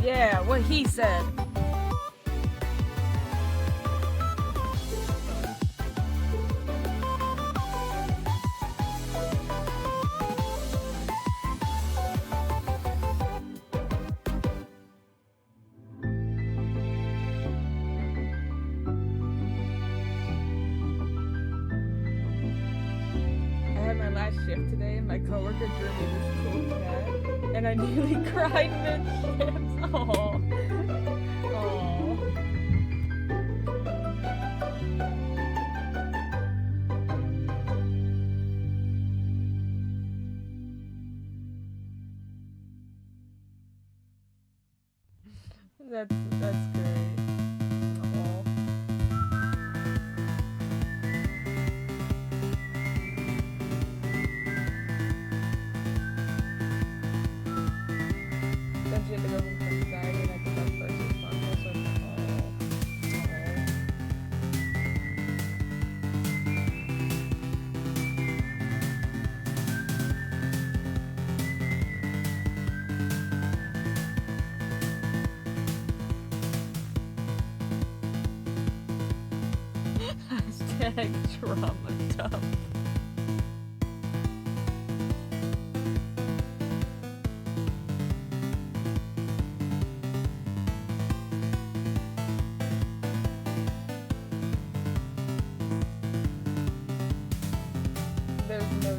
Yeah, what he said. I had my last shift today and my coworker drew me this cool cat and I nearly cried mid-shift. Aww. Aww. That's great. Aww. Then she had to go home from Friday and I think that's first responder, so Hashtag trauma dump. There's no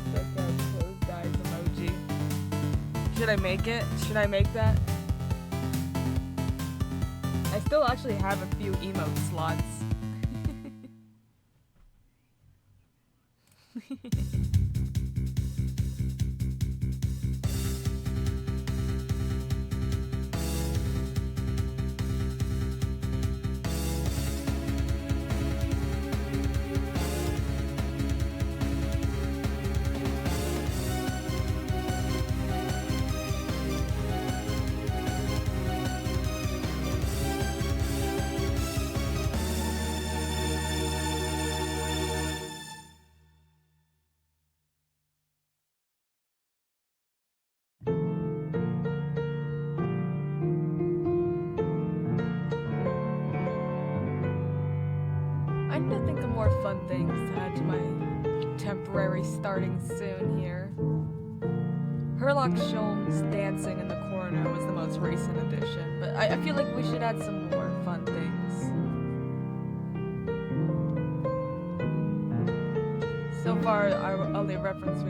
stick out closed eyes emoji. Should I make it? Should I make that? I still actually have a few emote slots. I need to think of more fun things to add to my temporary starting soon here. Herlock Sholmes dancing in the corner was the most recent addition, but I feel like we should add some more fun things. So far, our only references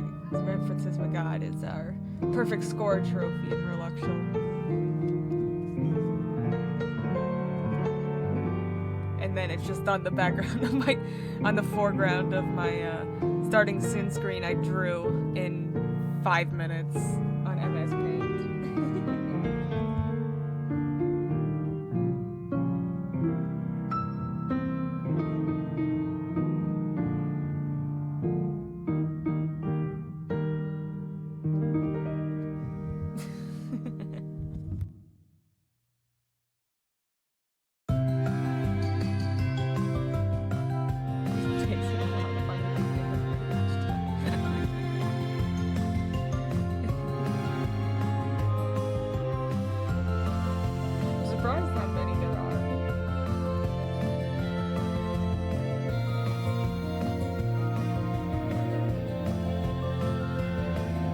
we got is our perfect score trophy in Herlock Sholmes. And then it's just on the background of my, on the foreground of my starting soon screen I drew in 5 minutes on MS Paint.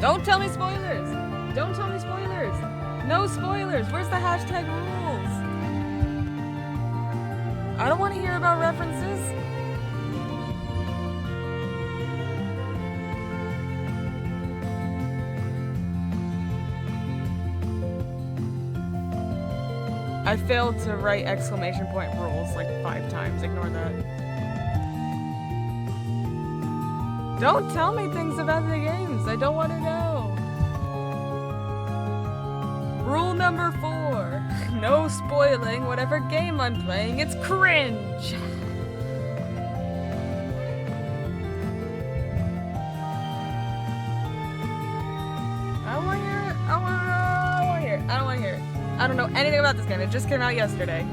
Don't tell me spoilers! Don't tell me spoilers! No spoilers! Where's the hashtag rules? I don't want to hear about references. I failed to write exclamation point rules like 5 times. Ignore that. Don't tell me things about the games. I don't want to know. Rule number 4. No spoiling whatever game I'm playing. It's cringe. I don't want to hear it. I don't want to hear it. I don't want to hear it. I don't know anything about this game. It just came out yesterday.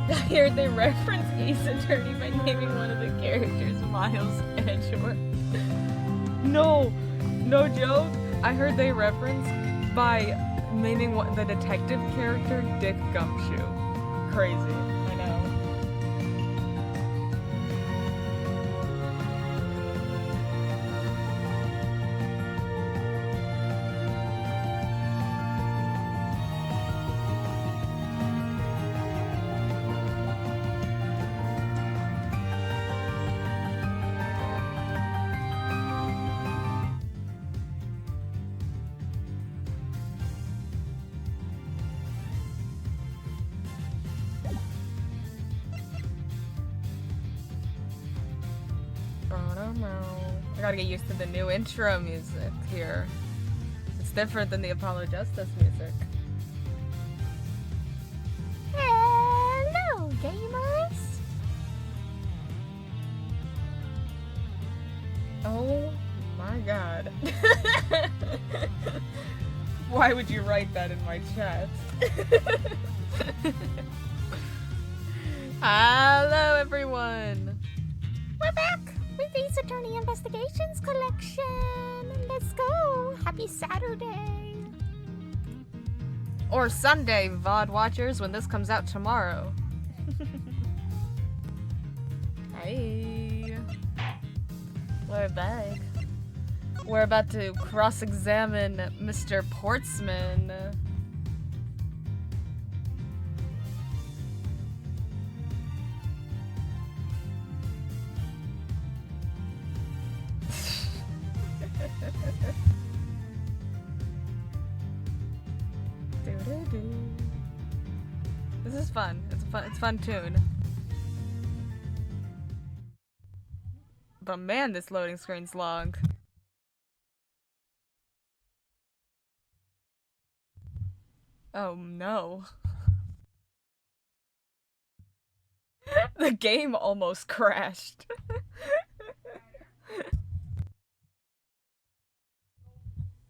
I heard they reference Ace Attorney by naming one of the characters Miles Edgeworth. No joke. I heard they reference by naming the detective character Dick Gumshoe. Crazy, I know. I gotta get used to the new intro music here. It's different than the Apollo Justice music. Hello, gamers! Oh my god. Why would you write that in my chat? Hello, everyone! We're back with Ace Attorney Investigations Collection. Let's go! Happy Saturday! Or Sunday, VOD watchers, when this comes out tomorrow. Hey. We're back. We're about to cross-examine Mr. Portsman. This is fun. It's a fun tune. But man, this loading screen's long. Oh no. The game almost crashed.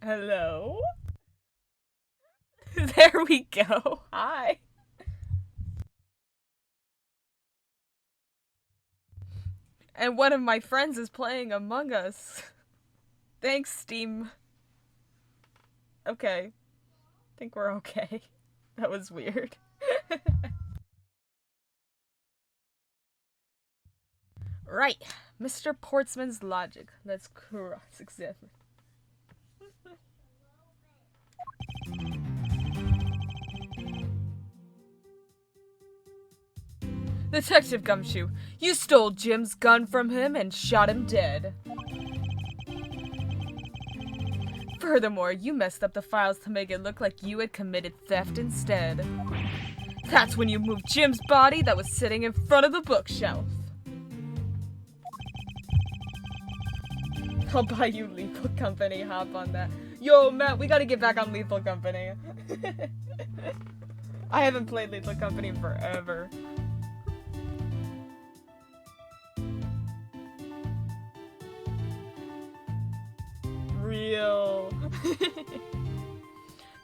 Hello? There we go. Hi. And one of my friends is playing Among Us. Thanks, Steam. Okay. I think we're okay. That was weird. Right. Mr. Portsman's logic. Let's cross-examine. Detective Gumshoe, you stole Jim's gun from him and shot him dead. Furthermore, you messed up the files to make it look like you had committed theft instead. That's when you moved Jim's body that was sitting in front of the bookshelf. I'll buy you Lethal Company, hop on that. Yo, Matt, we gotta get back on Lethal Company. I haven't played Lethal Company in forever. Real.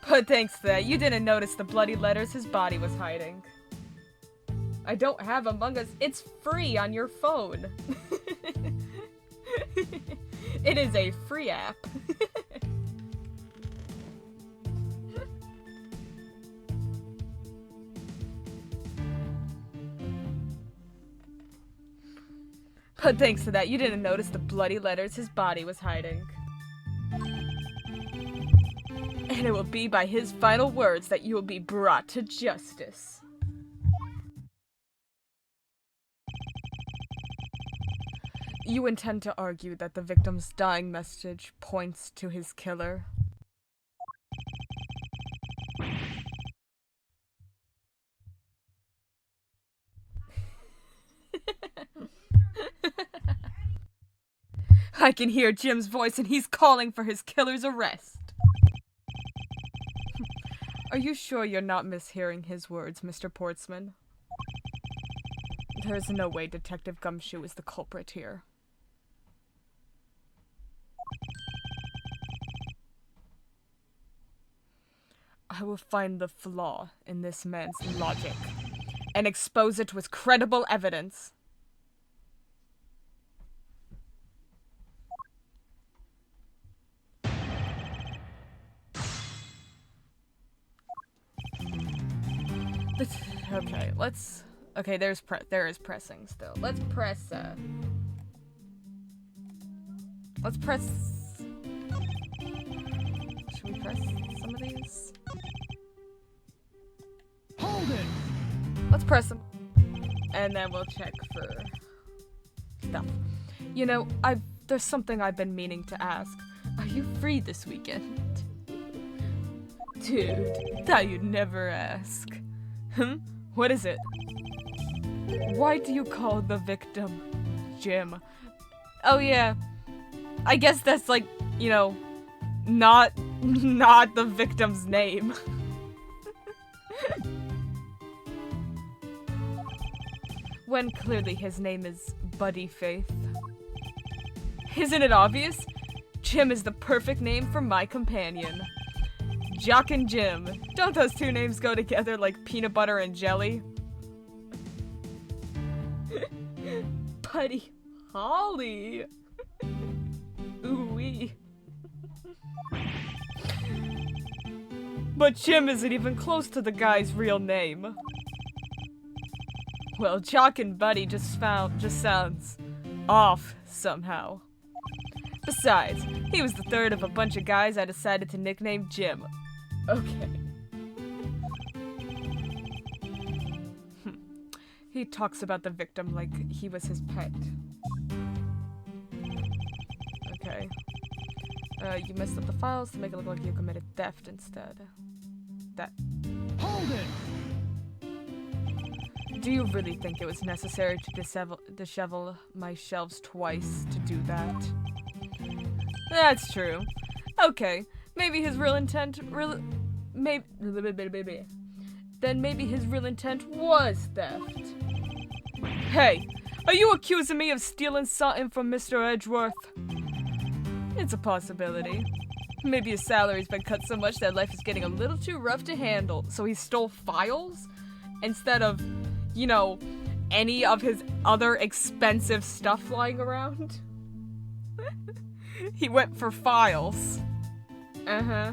But thanks to that, you didn't notice the bloody letters his body was hiding. I don't have Among Us. It's free on your phone. It is a free app. But thanks to that, you didn't notice the bloody letters his body was hiding. And it will be by his final words that you will be brought to justice. You intend to argue that the victim's dying message points to his killer. I can hear Jim's voice and he's calling for his killer's arrest. Are you sure you're not mishearing his words, Mr. Portsman? There is no way Detective Gumshoe is the culprit here. I will find the flaw in this man's logic and expose it with credible evidence. Okay, let's... Okay, there is pressing still. Let's press, Let's press... Should we press some of these? Hold it! Let's press them. And then we'll check for... stuff. You know, there's something I've been meaning to ask. Are you free this weekend? Dude, thought you'd never ask. What is it? Why do you call the victim Jim? Oh yeah. I guess that's like, you know, not the victim's name. When clearly his name is Buddy Faith. Isn't it obvious? Jim is the perfect name for my companion. Jock and Jim. Don't those two names go together like peanut butter and jelly? Buddy Holly. Ooh-wee. But Jim isn't even close to the guy's real name. Well, Jock and Buddy just sounds off somehow. Besides, he was the third of a bunch of guys I decided to nickname Jim. Okay. He talks about the victim like he was his pet. Okay. You messed up the files to make it look like you committed theft instead. That. Hold it! Do you really think it was necessary to dishevel my shelves twice to do that? That's true. Okay, maybe his real intent Then maybe his real intent was theft. Hey, are you accusing me of stealing something from Mr. Edgeworth? It's a possibility. Maybe his salary's been cut so much that life is getting a little too rough to handle, so he stole files instead of, you know, any of his other expensive stuff lying around. He went for files. Uh-huh.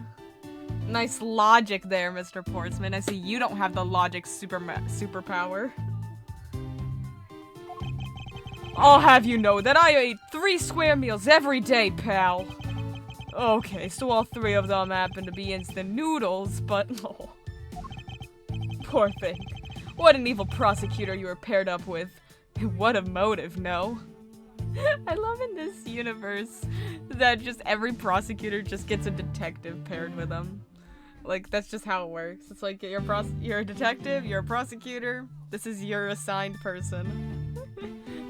Nice logic there, Mr. Portsman. I see you don't have the logic superpower. I'll have you know that I ate 3 square meals every day, pal. Okay, so all 3 of them happen to be instant noodles, but oh. Poor thing. What an evil prosecutor you were paired up with. What a motive, no? I love in this universe that just every prosecutor just gets a detective paired with them. Like, that's just how it works. It's like, you're a detective, you're a prosecutor, this is your assigned person.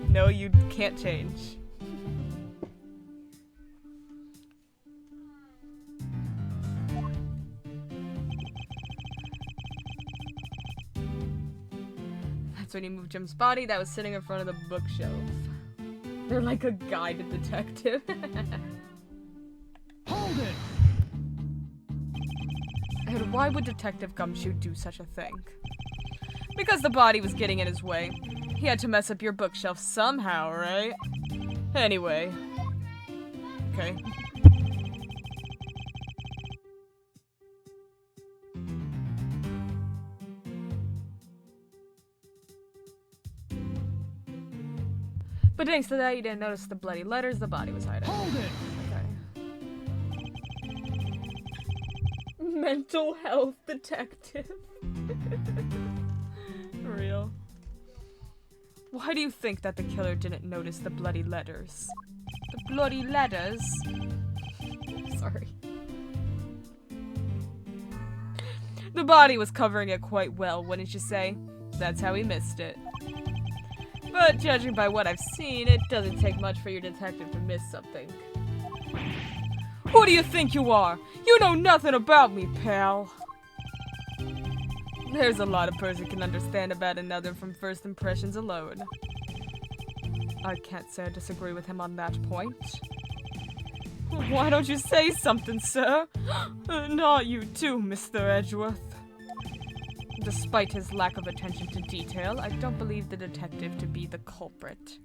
No, you can't change. That's when you move Jim's body that was sitting in front of the bookshelf. They're like a guided detective. Hold it! And why would Detective Gumshoe do such a thing? Because the body was getting in his way. He had to mess up your bookshelf somehow, right? Anyway. Okay. But thanks to that, you didn't notice the bloody letters the body was hiding. Hold it! Okay. Mental health detective. Real. Why do you think that the killer didn't notice the bloody letters? The bloody letters? Sorry. The body was covering it quite well, wouldn't you say? That's how he missed it. But judging by what I've seen, it doesn't take much for your detective to miss something. Who do you think you are? You know nothing about me, pal. There's a lot a person can understand about another from first impressions alone. I can't say I disagree with him on that point. Why don't you say something, sir? Not you too, Mr. Edgeworth. Despite his lack of attention to detail, I don't believe the detective to be the culprit.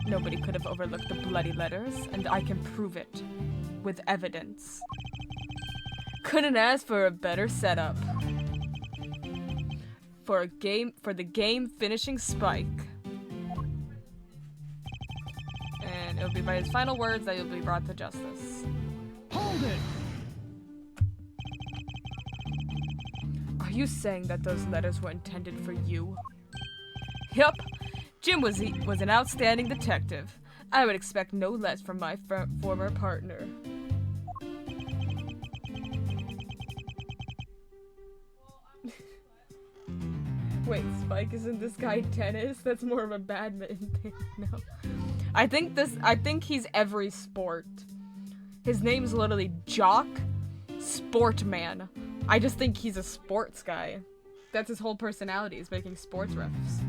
Nobody could have overlooked the bloody letters, and I can prove it. With evidence. Couldn't ask for a better setup. For the game finishing spike. And it'll be by his final words that you'll be brought to justice. Hold it! Are you saying that those letters were intended for you? Yup. Jim was an outstanding detective. I would expect no less from my former partner. Wait, Spike isn't this guy tennis? That's more of a badminton thing. No. I think he's every sport. His name's literally Jock Sportman. I just think he's a sports guy. That's his whole personality, is making sports refs.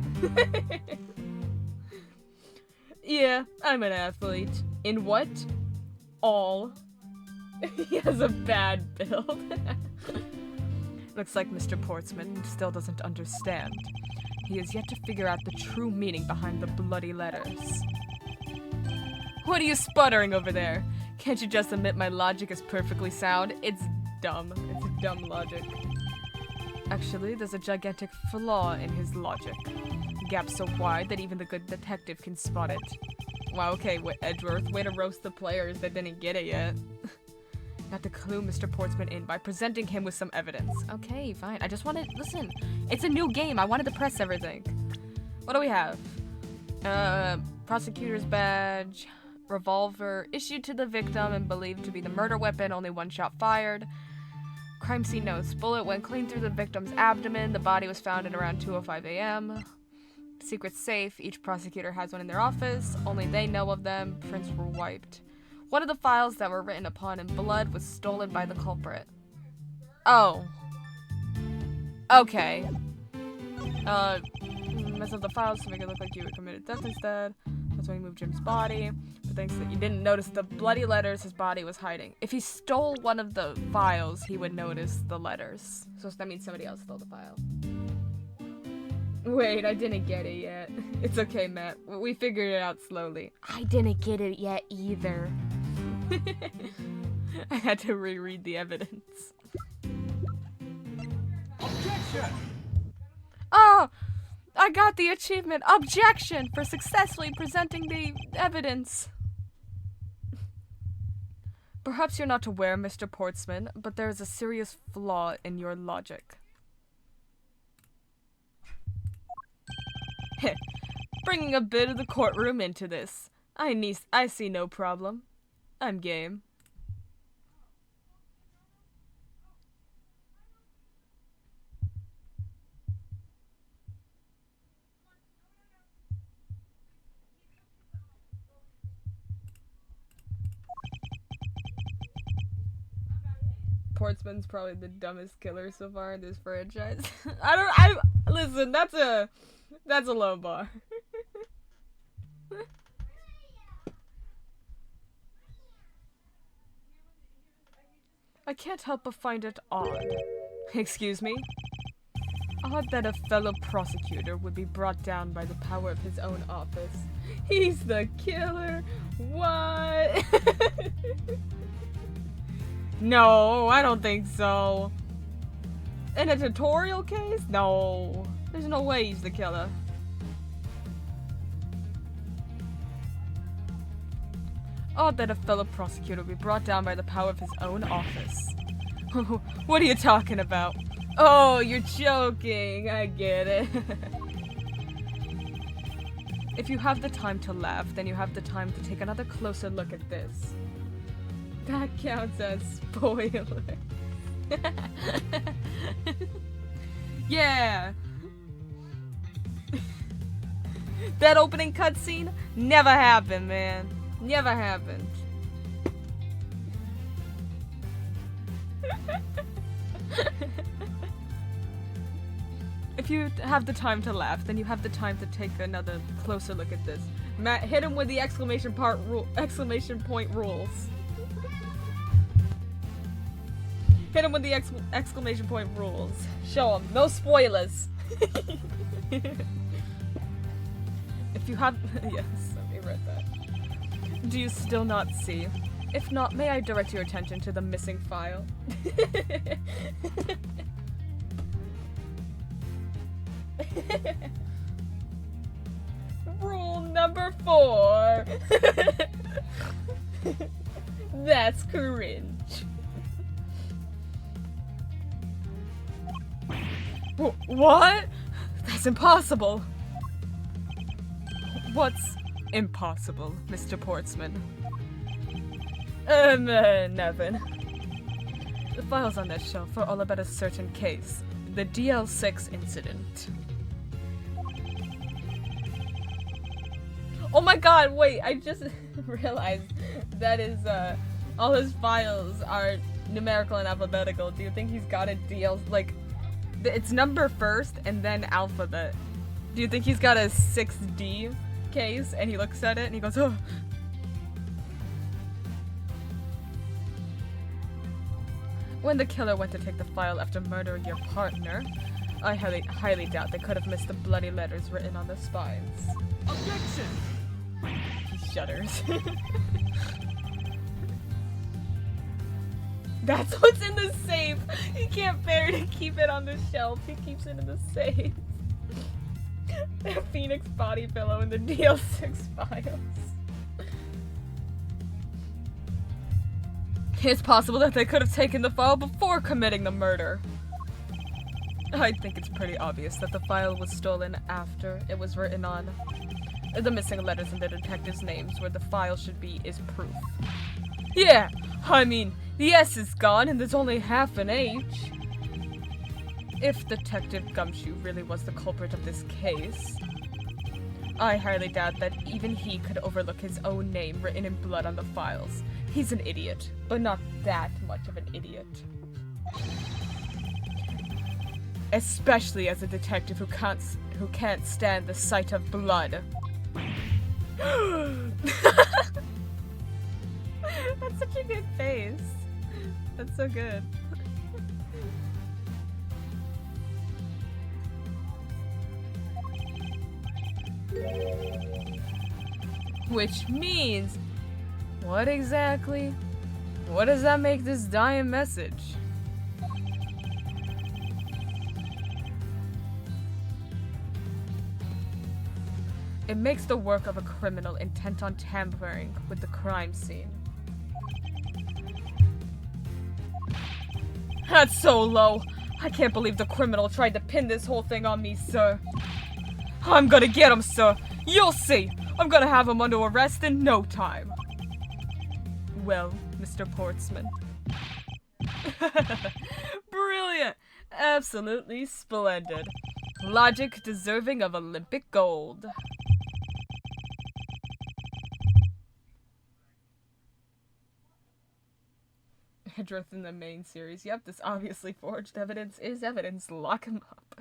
Yeah, I'm an athlete. In what? All. He has a bad build. Looks like Mr. Portsman still doesn't understand. He has yet to figure out the true meaning behind the bloody letters. What are you sputtering over there? Can't you just admit my logic is perfectly sound? It's dumb. It's dumb logic. Actually, there's a gigantic flaw in his logic. Gap so wide that even the good detective can spot it. Wow, okay, Edgeworth, way to roast the players that didn't get it yet. Not to clue Mr. Portsman in by presenting him with some evidence. Okay, fine. I just wanted, listen, it's a new game. I wanted to press everything. What do we have? Prosecutor's badge, revolver, issued to the victim and believed to be the murder weapon, only one shot fired. Crime scene notes, bullet went clean through the victim's abdomen. The body was found at around 2:05 a.m. Secret safe, each prosecutor has one in their office. Only they know of them. Prints were wiped. One of the files that were written upon in blood was stolen by the culprit. Oh. Okay. Mess up the files to make it look like you had committed theft instead. That's when you moved Jim's body. But thanks that you didn't notice the bloody letters his body was hiding. If he stole one of the files, he would notice the letters. So that means somebody else stole the file. Wait, I didn't get it yet. It's okay, Matt. We figured it out slowly. I didn't get it yet either. I had to reread the evidence. Objection! Oh! I got the achievement, objection, for successfully presenting the evidence. Perhaps you're not aware, Mr. Portsman, but there is a serious flaw in your logic. bringing a bit of the courtroom into this. I see no problem. I'm game. Portsman's probably the dumbest killer so far in this franchise. Listen, that's a low bar. I can't help but find it odd. Excuse me? Odd that a fellow prosecutor would be brought down by the power of his own office. He's the killer? What? No, I don't think so. In a tutorial case? No. There's no way he's the killer. Odd that a fellow prosecutor would be brought down by the power of his own office. What are you talking about? Oh, you're joking. I get it. If you have the time to laugh, then you have the time to take another closer look at this. That counts as spoiler. Yeah. That opening cutscene never happened, man. Never happened. If you have the time to laugh, then you have the time to take another closer look at this. Matt, hit him with the exclamation point rules. Hit him with the exclamation point rules. Show him. No spoilers. If you have... Yes, let me read that. Do you still not see? If not, may I direct your attention to the missing file? Rule number 4. That's cringe. What? That's impossible. What's impossible, Mr. Portsman? Nothing. The files on that shelf are all about a certain case, the DL6 incident. Oh my god, wait, I just realized that is, all his files are numerical and alphabetical. Do you think he's got a DL, like, it's number first and then alphabet. Do you think he's got a 6D case and he looks at it and he goes, oh. When the killer went to take the file after murdering your partner, I highly doubt they could have missed the bloody letters written on the spines. Objection! He shudders. That's what's in the safe! He can't bear to keep it on the shelf, he keeps it in the safe. The Phoenix body pillow in the DL6 files. It's possible that they could have taken the file before committing the murder. I think it's pretty obvious that the file was stolen after it was written on. The missing letters and the detectives' names where the file should be is proof. Yeah, I mean, the S is gone and there's only half an H. If Detective Gumshoe really was the culprit of this case, I highly doubt that even he could overlook his own name written in blood on the files. He's an idiot, but not that much of an idiot. Especially as a detective who can't stand the sight of blood. That's such a good face. That's so good. Which means, what exactly? What does that make this dying message? It makes the work of a criminal intent on tampering with the crime scene. That's so low. I can't believe the criminal tried to pin this whole thing on me, sir. I'm gonna get him, sir. You'll see! I'm gonna have him under arrest in no time. Well, Mr. Portsman. Brilliant! Absolutely splendid. Logic deserving of Olympic gold. Edgeworth in the main series. Yep, this obviously forged evidence is evidence. Lock him up.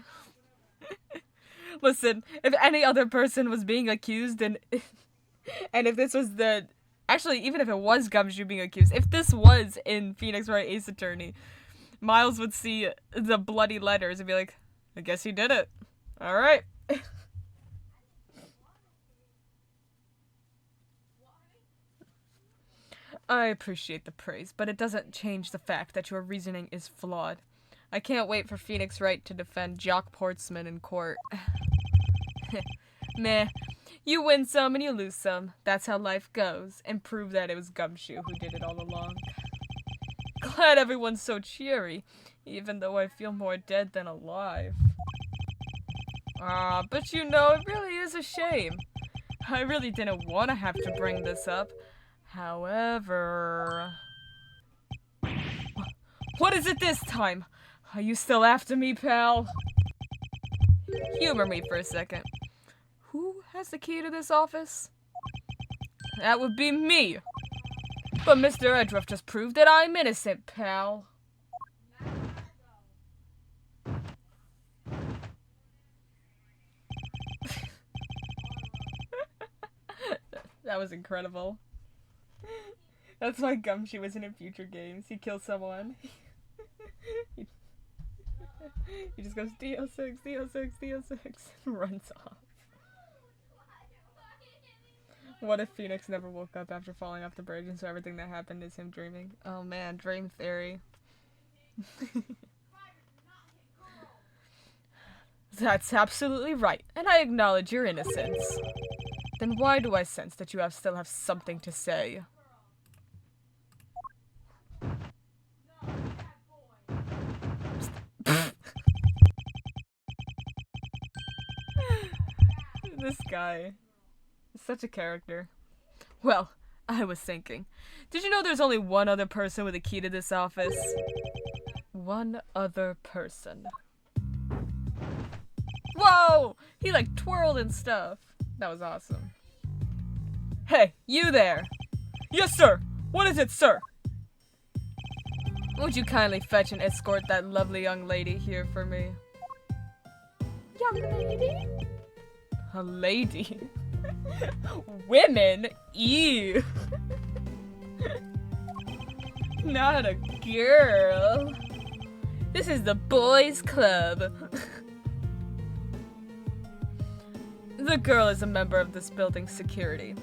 Listen, if any other person was being accused and if this was the... Actually, even if it was Gumshoe being accused, if this was in Phoenix Wright Ace Attorney, Miles would see the bloody letters and be like, I guess he did it. Alright. I appreciate the praise, but it doesn't change the fact that your reasoning is flawed. I can't wait for Phoenix Wright to defend Jock Portsman in court. Meh. You win some and you lose some. That's how life goes. And prove that it was Gumshoe who did it all along. Glad everyone's so cheery, even though I feel more dead than alive. But you know, it really is a shame. I really didn't want to have to bring this up. However... What is it this time? Are you still after me, pal? Humor me for a second. Who has the key to this office? That would be me. But Mr. Edgeworth just proved that I'm innocent, pal. That was incredible. That's why Gumshoe isn't in future games. He kills someone. He just goes, D06, D06, D06, and runs off. What if Phoenix never woke up after falling off the bridge and so everything that happened is him dreaming? Oh man, dream theory. That's absolutely right, and I acknowledge your innocence. Then why do I sense that you still have something to say? This guy is such a character. Well, I was thinking. Did you know there's only one other person with a key to this office? One other person. Whoa! He like twirled and stuff. That was awesome. Hey, you there! Yes, sir! What is it, sir? Would you kindly fetch and escort that lovely young lady here for me? Young lady? A lady? Women? Ew! Not a girl. This is the boys' club. The girl is a member of this building's security.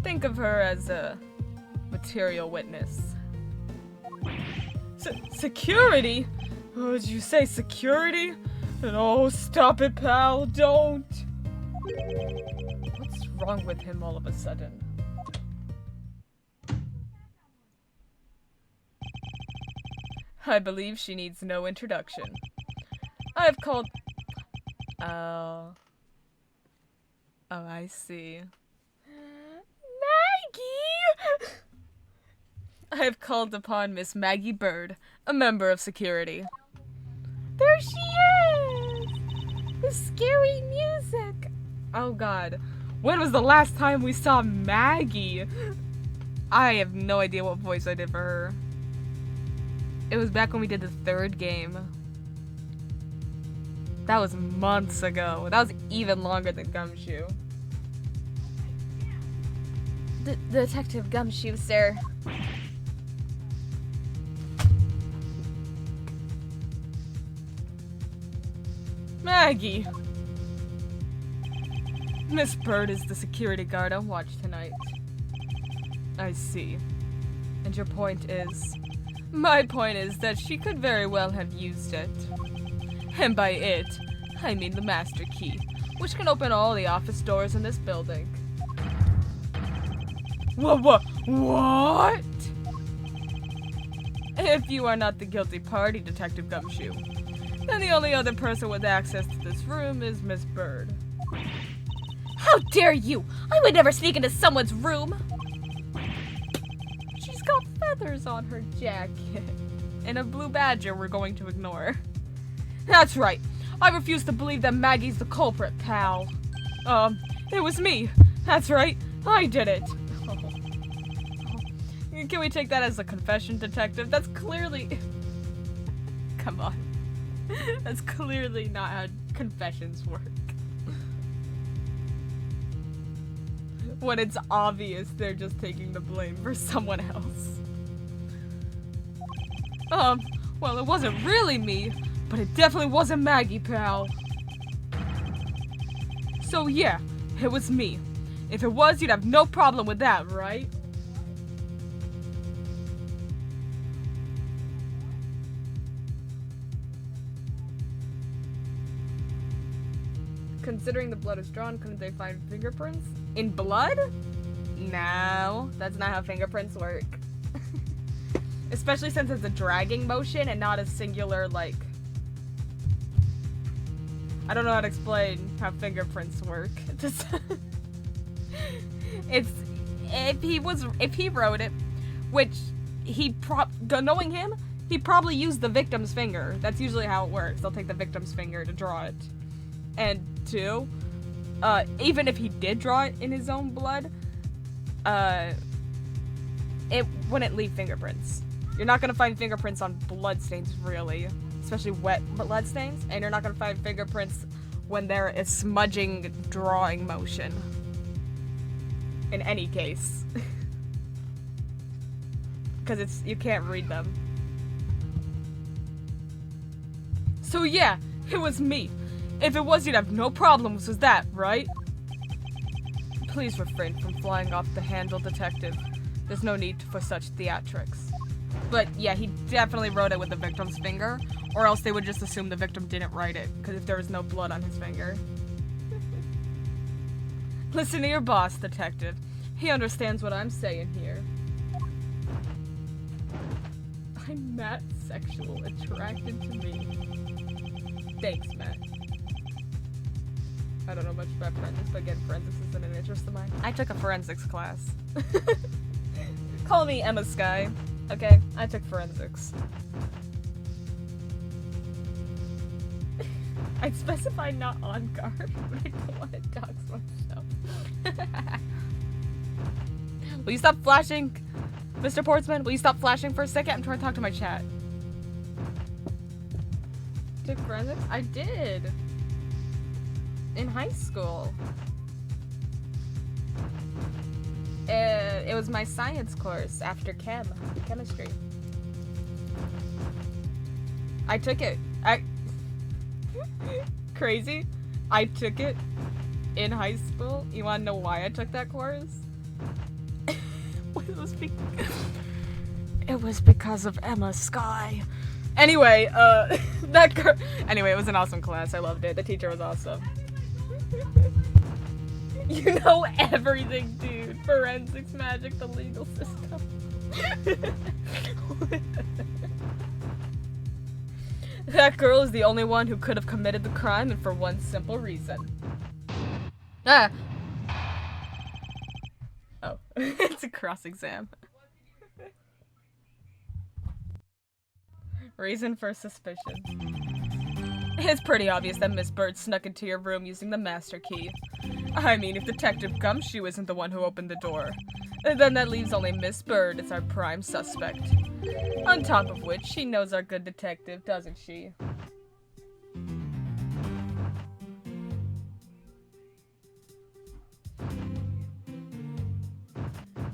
Think of her as a material witness. Security? Oh, did you say security? Oh, stop it, pal, don't. What's wrong with him all of a sudden? I believe she needs no introduction. I've called... Oh, I see. Maggie! I have called upon Miss Maggie Bird, a member of security. There she is! The scary music! Oh god. When was the last time we saw Maggie? I have no idea what voice I did for her. It was back when we did the third game. That was months ago. That was even longer than Gumshoe. Detective Gumshoe, sir. Maggie! Miss Bird is the security guard on watch tonight. I see. And your point is? My point is that she could very well have used it. And by it, I mean the master key, which can open all the office doors in this building. What? If you are not the guilty party, Detective Gumshoe, then the only other person with access to this room is Miss Bird. How dare you! I would never sneak into someone's room! She's got feathers on her jacket. And a blue badger we're going to ignore. That's right. I refuse to believe that Maggie's the culprit, pal. It was me. That's right. I did it. Can we take that as a confession, detective? That's clearly... Come on. That's clearly not how confessions work. When it's obvious they're just taking the blame for someone else. Well, it wasn't really me, but it definitely wasn't Maggie, pal. So yeah, it was me. If it was, you'd have no problem with that, right? Considering the blood is drawn, couldn't they find fingerprints? In blood? No, that's not how fingerprints work. Especially since it's a dragging motion and not a singular, like... I don't know how to explain how fingerprints work. Just it's... If he wrote it, which knowing him, he probably used the victim's finger. That's usually how it works. They'll take the victim's finger to draw it. And two, even if he did draw it in his own blood, it wouldn't leave fingerprints. You're not gonna find fingerprints on bloodstains, really. Especially wet bloodstains. And you're not gonna find fingerprints when there is smudging drawing motion. In any case. Because you can't read them. So yeah, it was me. If it was, you'd have no problems with that, right? Please refrain from flying off the handle, detective. There's no need for such theatrics. But yeah, he definitely wrote it with the victim's finger, or else they would just assume the victim didn't write it, because if there was no blood on his finger. Listen to your boss, detective. He understands what I'm saying here. I'm Matt sexual, attracted to me. Thanks, Matt. I don't know much about forensics, but again, forensics isn't an interest of mine. I took a forensics class. Call me Emma Sky. Okay, I took forensics. I'd specify not on guard, but I don't want to dox myself. Will you stop flashing, Mr. Portsman? Will you stop flashing for a second? I'm trying to talk to my chat. Took forensics? I did. In high school. It was my science course after chemistry. I took it. Crazy. I took it in high school. You wanna know why I took that course? It was because of Emma Sky. Anyway, that girl. Anyway, it was an awesome class. I loved it. The teacher was awesome. You know everything, dude. Forensics, magic, the legal system. That girl is the only one who could have committed the crime, and for one simple reason. Ah! Oh. It's a cross-exam. Reason for suspicion. It's pretty obvious that Miss Bird snuck into your room using the master key. I mean, if Detective Gumshoe isn't the one who opened the door, then that leaves only Miss Bird as our prime suspect. On top of which, she knows our good detective, doesn't she?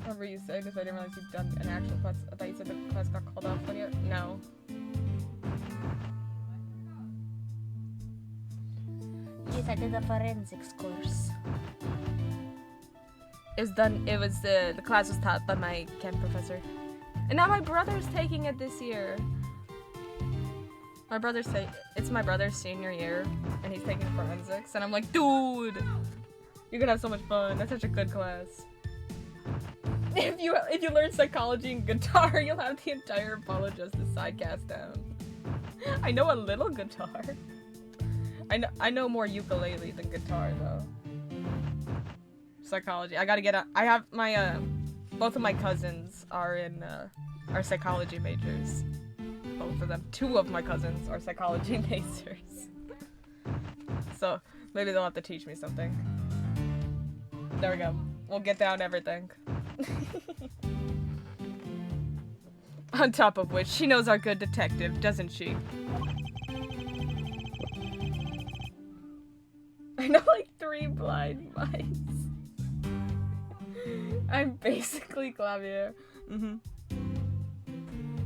What were you saying? Because I didn't realize you'd done an actual class. I thought you said the class got called off when you... No. Yes, I did a forensics course. The class was taught by my chem professor. And now my brother's taking it this year. It's my brother's senior year, and he's taking forensics, and I'm like, dude, you're gonna have so much fun. That's such a good class. If you learn psychology and guitar, you'll have the entire Apollo Justice side cast down. I know a little guitar. I know more ukulele than guitar, though. psychology. I gotta get a- I have my, both of my cousins are in, are psychology majors. Both of them. 2 of my cousins are psychology majors. So, maybe they'll have to teach me something. There we go. We'll get down everything. On top of which, she knows our good detective, doesn't she? I know like 3 blind mice. I'm basically Clavier.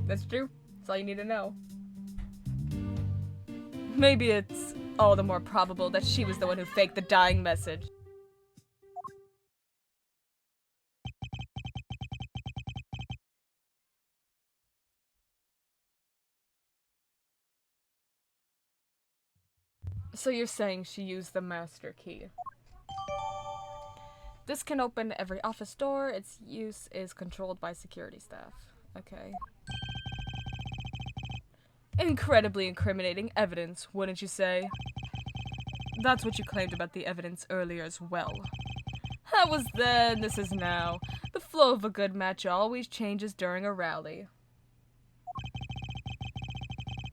That's true. That's all you need to know. Maybe it's all the more probable that she was the one who faked the dying message. So you're saying she used the master key. This can open every office door. Its use is controlled by security staff. Okay. Incredibly incriminating evidence, wouldn't you say? That's what you claimed about the evidence earlier as well. That was then, this is now. The flow of a good match always changes during a rally.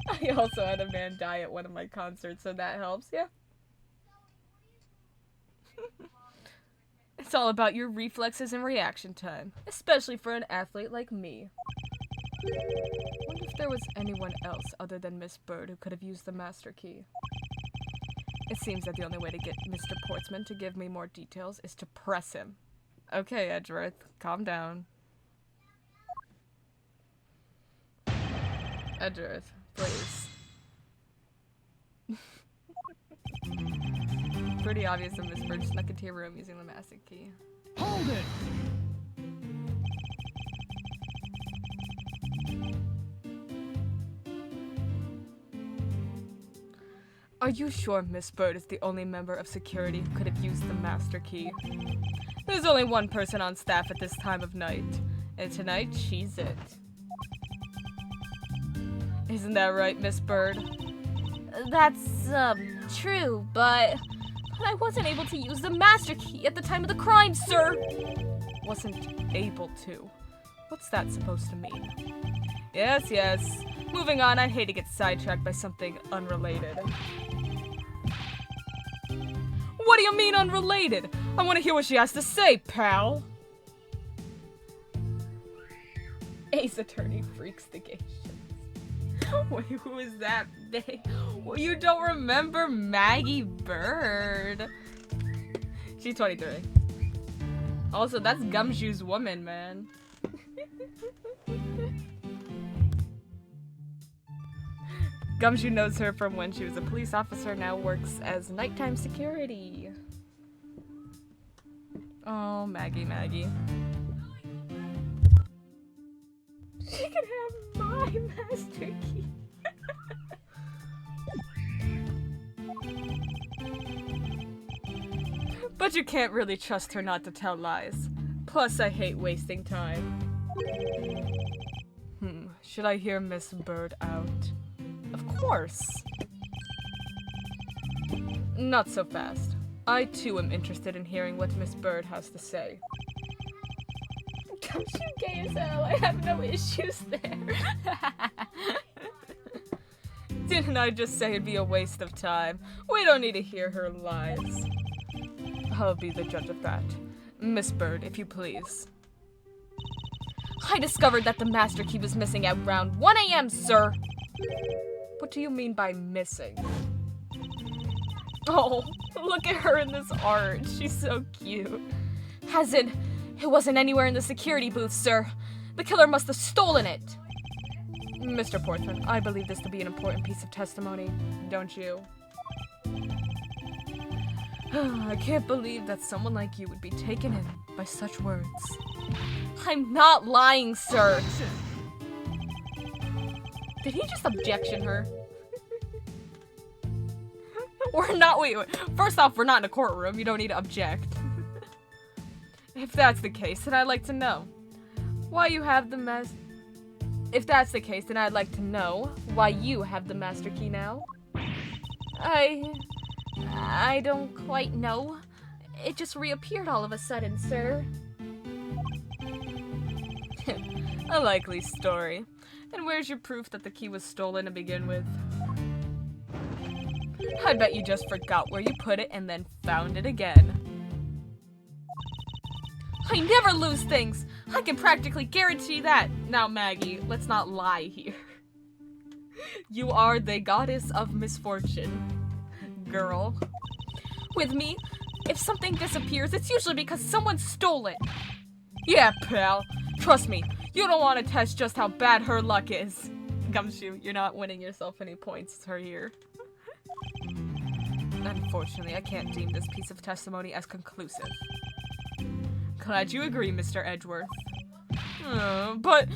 I also had a man die at one of my concerts, so that helps, yeah? It's all about your reflexes and reaction time, especially for an athlete like me. Wonder if there was anyone else other than Miss Bird who could have used the master key. It seems that the only way to get Mr. Portsman to give me more details is to press him. Okay, Edgeworth, calm down. Edgeworth, please. Pretty obvious that Miss Bird snuck into your room using the master key. Hold it! Are you sure Miss Bird is the only member of security who could have used the master key? There's only one person on staff at this time of night, and tonight she's it. Isn't that right, Miss Bird? That's, true, but I wasn't able to use the master key at the time of the crime, sir. Wasn't able to. What's that supposed to mean? Yes, yes. Moving on, I'd hate to get sidetracked by something unrelated. What do you mean unrelated? I want to hear what she has to say, pal. Ace Attorney freakstigations. Wait, who is that? Well, you don't remember Maggie Bird. She's 23. Also, that's Gumshoe's woman, man. Gumshoe knows her from when she was a police officer, now works as nighttime security. Oh, Maggie. She can have my master key. But you can't really trust her not to tell lies. Plus, I hate wasting time. Should I hear Miss Bird out? Of course. Not so fast. I too am interested in hearing what Miss Bird has to say. Don't you gay as hell? I have no issues there. Didn't I just say it'd be a waste of time? We don't need to hear her lies. I'll be the judge of that. Miss Bird, if you please. I discovered that the master key was missing at around 1 a.m., sir. What do you mean by missing? Oh, look at her in this art. She's so cute. It wasn't anywhere in the security booth, sir. The killer must have stolen it. Mr. Portsman, I believe this to be an important piece of testimony, don't you? I can't believe that someone like you would be taken in by such words. I'm not lying, sir. Did he just objection her? We're not, wait. First off, we're not in a courtroom. You don't need to object. If that's the case, then I'd like to know why you have the If that's the case, then I'd like to know why you have the master key now. I don't quite know. It just reappeared all of a sudden, sir. A likely story. And where's your proof that the key was stolen to begin with? I bet you just forgot where you put it and then found it again. I never lose things! I can practically guarantee that! Now, Maggie, let's not lie here. You are the goddess of misfortune, girl. With me, if something disappears, it's usually because someone stole it. Yeah, pal. Trust me, you don't want to test just how bad her luck is. Gumshoe, you're not winning yourself any points here. Unfortunately, I can't deem this piece of testimony as conclusive. Glad you agree, Mr. Edgeworth. But...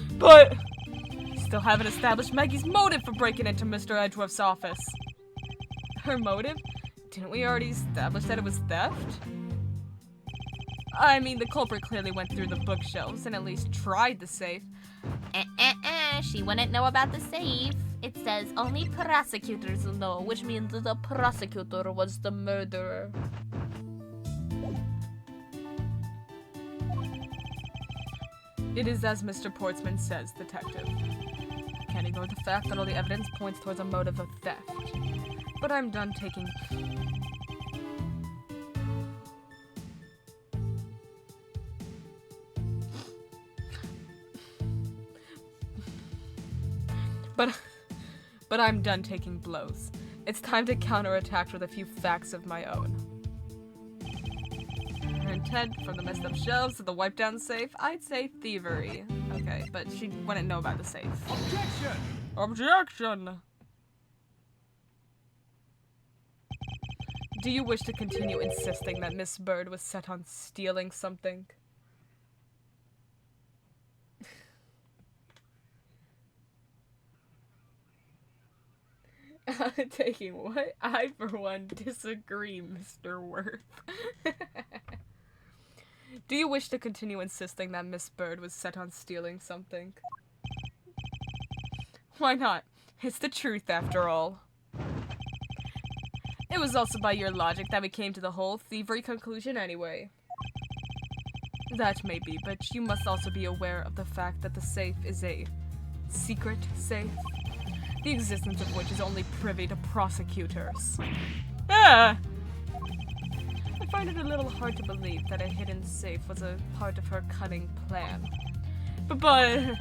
Still haven't established Maggie's motive for breaking into Mr. Edgeworth's office. Her motive? Didn't we already establish that it was theft? I mean, the culprit clearly went through the bookshelves and at least tried the safe. She wouldn't know about the safe. It says only prosecutors know, which means the prosecutor was the murderer. It is as Mr. Portsman says, detective. I can't ignore the fact that all the evidence points towards a motive of theft. But I'm done taking... But I'm done taking blows. It's time to counterattack with a few facts of my own. Her intent, from the messed up shelves to the wiped down safe, I'd say thievery. Okay, but she wouldn't know about the safe. Objection! Objection! Do you wish to continue insisting that Miss Bird was set on stealing something? Taking what? I, for one, disagree, Mr. Worth. Do you wish to continue insisting that Miss Bird was set on stealing something? Why not? It's the truth, after all. It was also by your logic that we came to the whole thievery conclusion anyway. That may be, but you must also be aware of the fact that the safe is a secret safe, the existence of which is only privy to prosecutors. I find it a little hard to believe that a hidden safe was a part of her cunning plan. But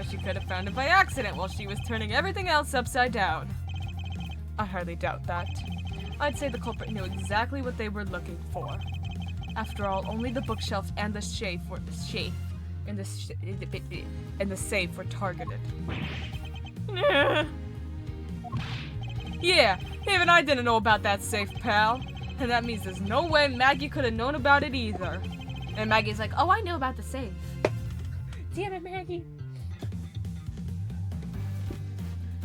she could have found it by accident while she was turning everything else upside down. I hardly doubt that. I'd say the culprit knew exactly what they were looking for. After all, only the bookshelf and the safe were targeted. Yeah, even I didn't know about that safe, pal. And that means there's no way Maggie could have known about it either. And Maggie's like, oh, I know about the safe. Damn it, Maggie.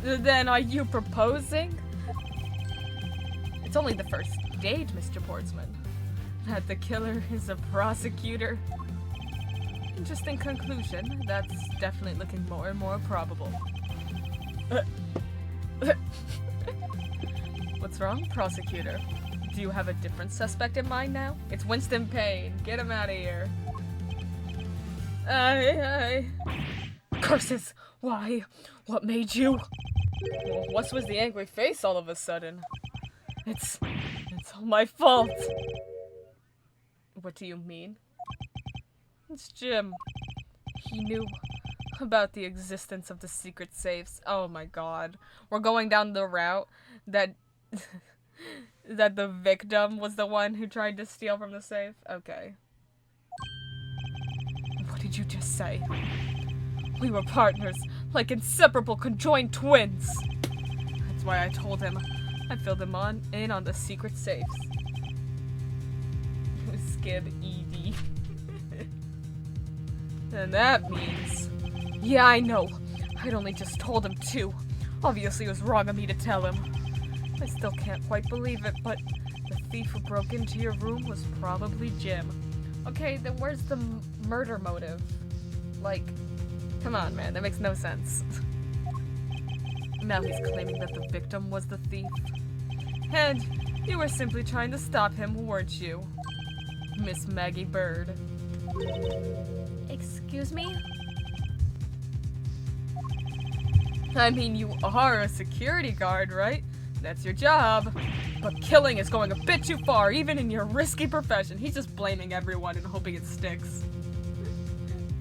Then are you proposing? It's only the first stage, Mr. Portsman. That the killer is a prosecutor. Interesting conclusion. That's definitely looking more and more probable. What's wrong, prosecutor? Do you have a different suspect in mind now? It's Winston Payne. Get him out of here. Curses! Why? What made you? Well, what was the angry face all of a sudden? It's all my fault. What do you mean? It's Jim. He knew about the existence of the secret safes. Oh my god. We're going down the route that that the victim was the one who tried to steal from the safe? Okay. What did you just say? We were partners, like inseparable conjoined twins. That's why I told him. I filled him in on the secret safes. Skib Edie. And that means... Yeah, I know. I'd only just told him too. Obviously it was wrong of me to tell him. I still can't quite believe it, but the thief who broke into your room was probably Jim. Okay, then where's the murder motive? Like, come on, man, that makes no sense. Now he's claiming that the victim was the thief. And you were simply trying to stop him, weren't you? Miss Maggie Bird. Excuse me? I mean, you are a security guard, right? That's your job. But killing is going a bit too far, even in your risky profession. He's just blaming everyone and hoping it sticks.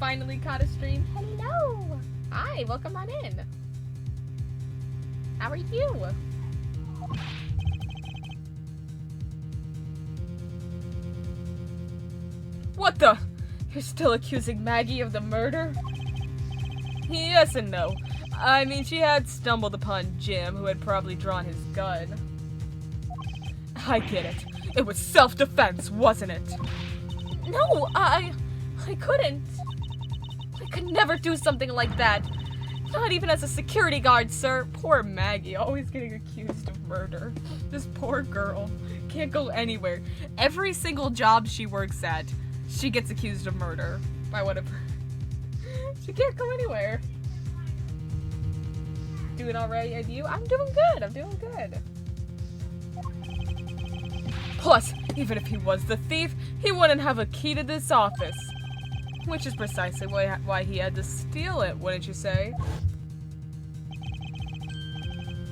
Finally caught a stream. Hello! Hi, welcome on in. How are you? What the? You're still accusing Maggie of the murder? Yes and no. I mean, she had stumbled upon Jim, who had probably drawn his gun. I get it. It was self-defense, wasn't it? No, I couldn't. I could never do something like that. Not even as a security guard, sir. Poor Maggie, always getting accused of murder. This poor girl can't go anywhere. Every single job she works at, she gets accused of murder by one of her. She can't go anywhere. Doing alright, and you? I'm doing good. I'm doing good. Plus, even if he was the thief, he wouldn't have a key to this office. Which is precisely why he had to steal it, wouldn't you say?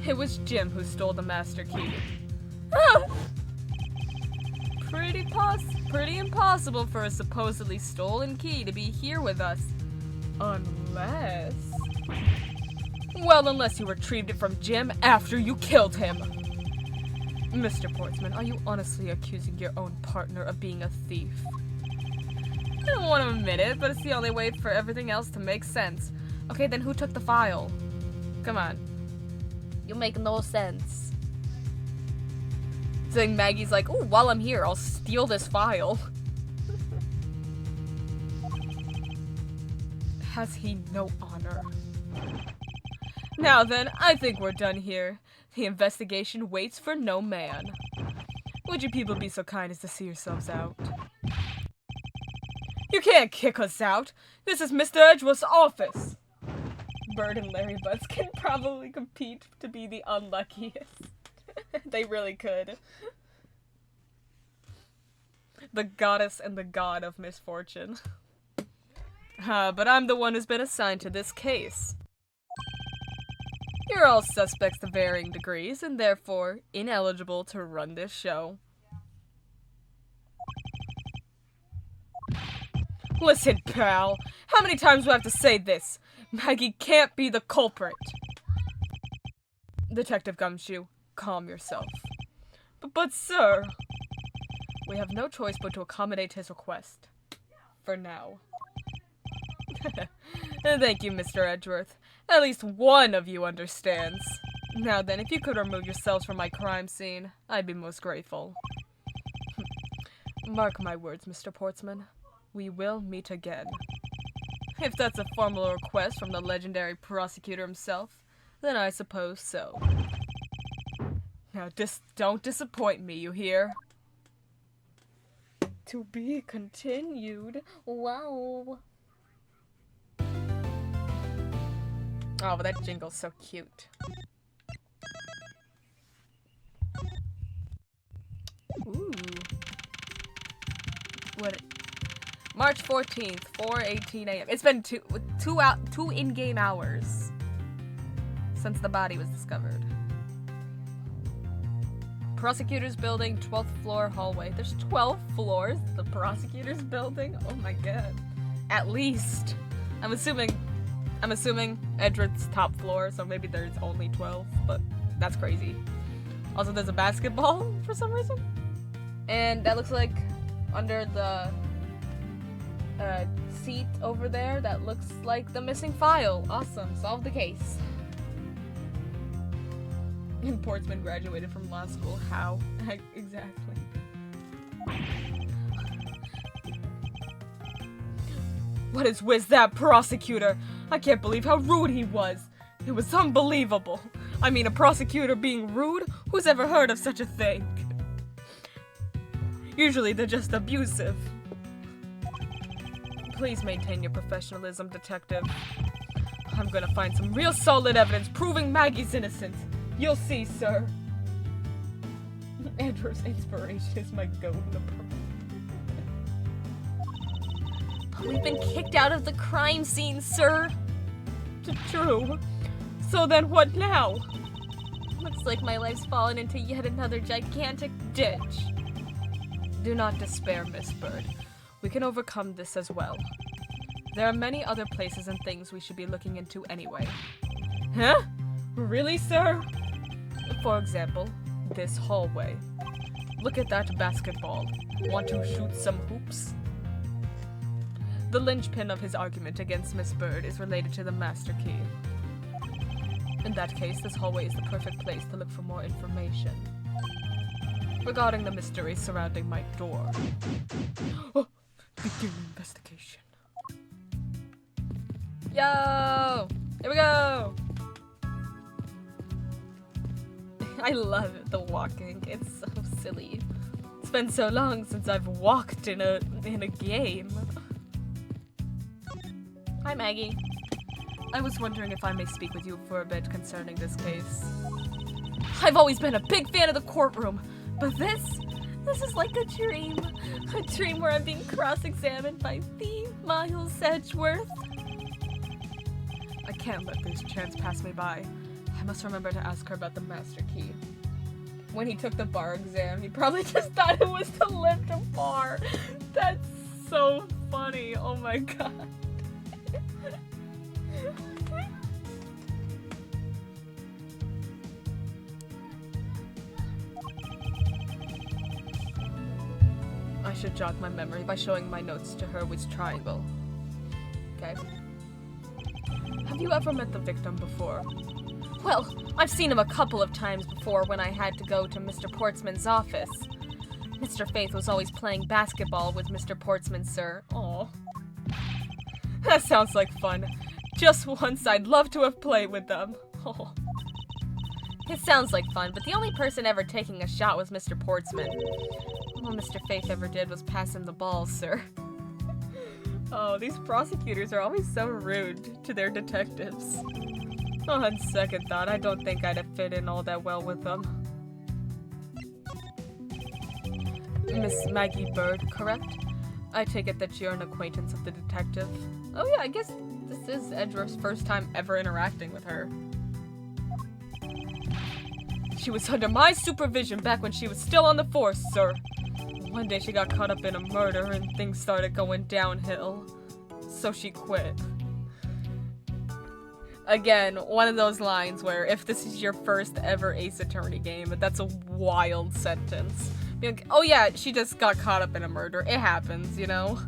It was Jim who stole the master key. Ah! Pretty impossible for a supposedly stolen key to be here with us. Unless... Well, unless you retrieved it from Jim after you killed him. Mr. Portsman, are you honestly accusing your own partner of being a thief? I don't want to admit it, but it's the only way for everything else to make sense. Okay, then who took the file? Come on. You make no sense. Saying Maggie's like, ooh, while I'm here, I'll steal this file. Has he no honor? Now then, I think we're done here. The investigation waits for no man. Would you people be so kind as to see yourselves out? You can't kick us out! This is Mr. Edgeworth's office! Bird and Larry Butts can probably compete to be the unluckiest. They really could. The goddess and the god of misfortune. But I'm the one who's been assigned to this case. You're all suspects to varying degrees, and therefore ineligible to run this show. Listen, pal. How many times do I have to say this? Maggie can't be the culprit. Detective Gumshoe, calm yourself. But sir... We have no choice but to accommodate his request. For now. Thank you, Mr. Edgeworth. At least one of you understands. Now then, if you could remove yourselves from my crime scene, I'd be most grateful. Mark my words, Mr. Portsman. We will meet again. If that's a formal request from the legendary prosecutor himself, then I suppose so. Now, don't disappoint me, you hear? To be continued. Wow. Oh, but that jingle's so cute. Ooh. What? March 14th, 4:18 a.m. It's been two in-game hours since the body was discovered. Prosecutor's building, 12th floor hallway. There's 12 floors to the prosecutor's building? Oh my god. At least. I'm assuming Edgeworth's top floor, so maybe there's only 12, but that's crazy. Also, there's a basketball for some reason. And that looks like under the seat over there, that looks like the missing file. Awesome, solved the case. And Portsman graduated from law school. How? Exactly. What is with that prosecutor? I can't believe how rude he was. It was unbelievable. I mean, a prosecutor being rude? Who's ever heard of such a thing? Usually they're just abusive. Please maintain your professionalism, detective. I'm gonna find some real solid evidence proving Maggie's innocent. You'll see, sir. Edward's inspiration is my goat in the We've been kicked out of the crime scene, sir. True. So then what now? Looks like my life's fallen into yet another gigantic ditch. Do not despair, Miss Bird. We can overcome this as well. There are many other places and things we should be looking into anyway. Huh? Really, sir? For example, this hallway. Look at that basketball. Want to shoot some hoops? The linchpin of his argument against Miss Bird is related to the master key. In that case, this hallway is the perfect place to look for more information regarding the mystery surrounding my door. Oh, begin investigation. Yo! Here we go! I love it, the walking. It's so silly. It's been so long since I've walked in a game. Hi, Maggie. I was wondering if I may speak with you for a bit concerning this case. I've always been a big fan of the courtroom, but this is like a dream. A dream where I'm being cross-examined by the Miles Edgeworth. I can't let this chance pass me by. I must remember to ask her about the master key. When he took the bar exam, he probably just thought it was to lift a bar. That's so funny. Oh my god. I should jog my memory by showing my notes to her with triangle. Okay. Have you ever met the victim before? Well, I've seen him a couple of times before when I had to go to Mr. Portsman's office. Mr. Faith was always playing basketball with Mr. Portsman, sir. Aw. That sounds like fun. Just once I'd love to have played with them. Oh. It sounds like fun, but the only person ever taking a shot was Mr. Portsman. All Mr. Faith ever did was pass him the ball, sir. Oh, these prosecutors are always so rude to their detectives. On second thought, I don't think I'd have fit in all that well with them. Miss Maggie Bird, correct? I take it that you're an acquaintance of the detective. Oh yeah, I guess this is Edgeworth's first time ever interacting with her. She was under my supervision back when she was still on the force, sir. One day she got caught up in a murder and things started going downhill. So she quit. Again, one of those lines where if this is your first ever Ace Attorney game, that's a wild sentence. Be like, oh yeah, she just got caught up in a murder. It happens, you know?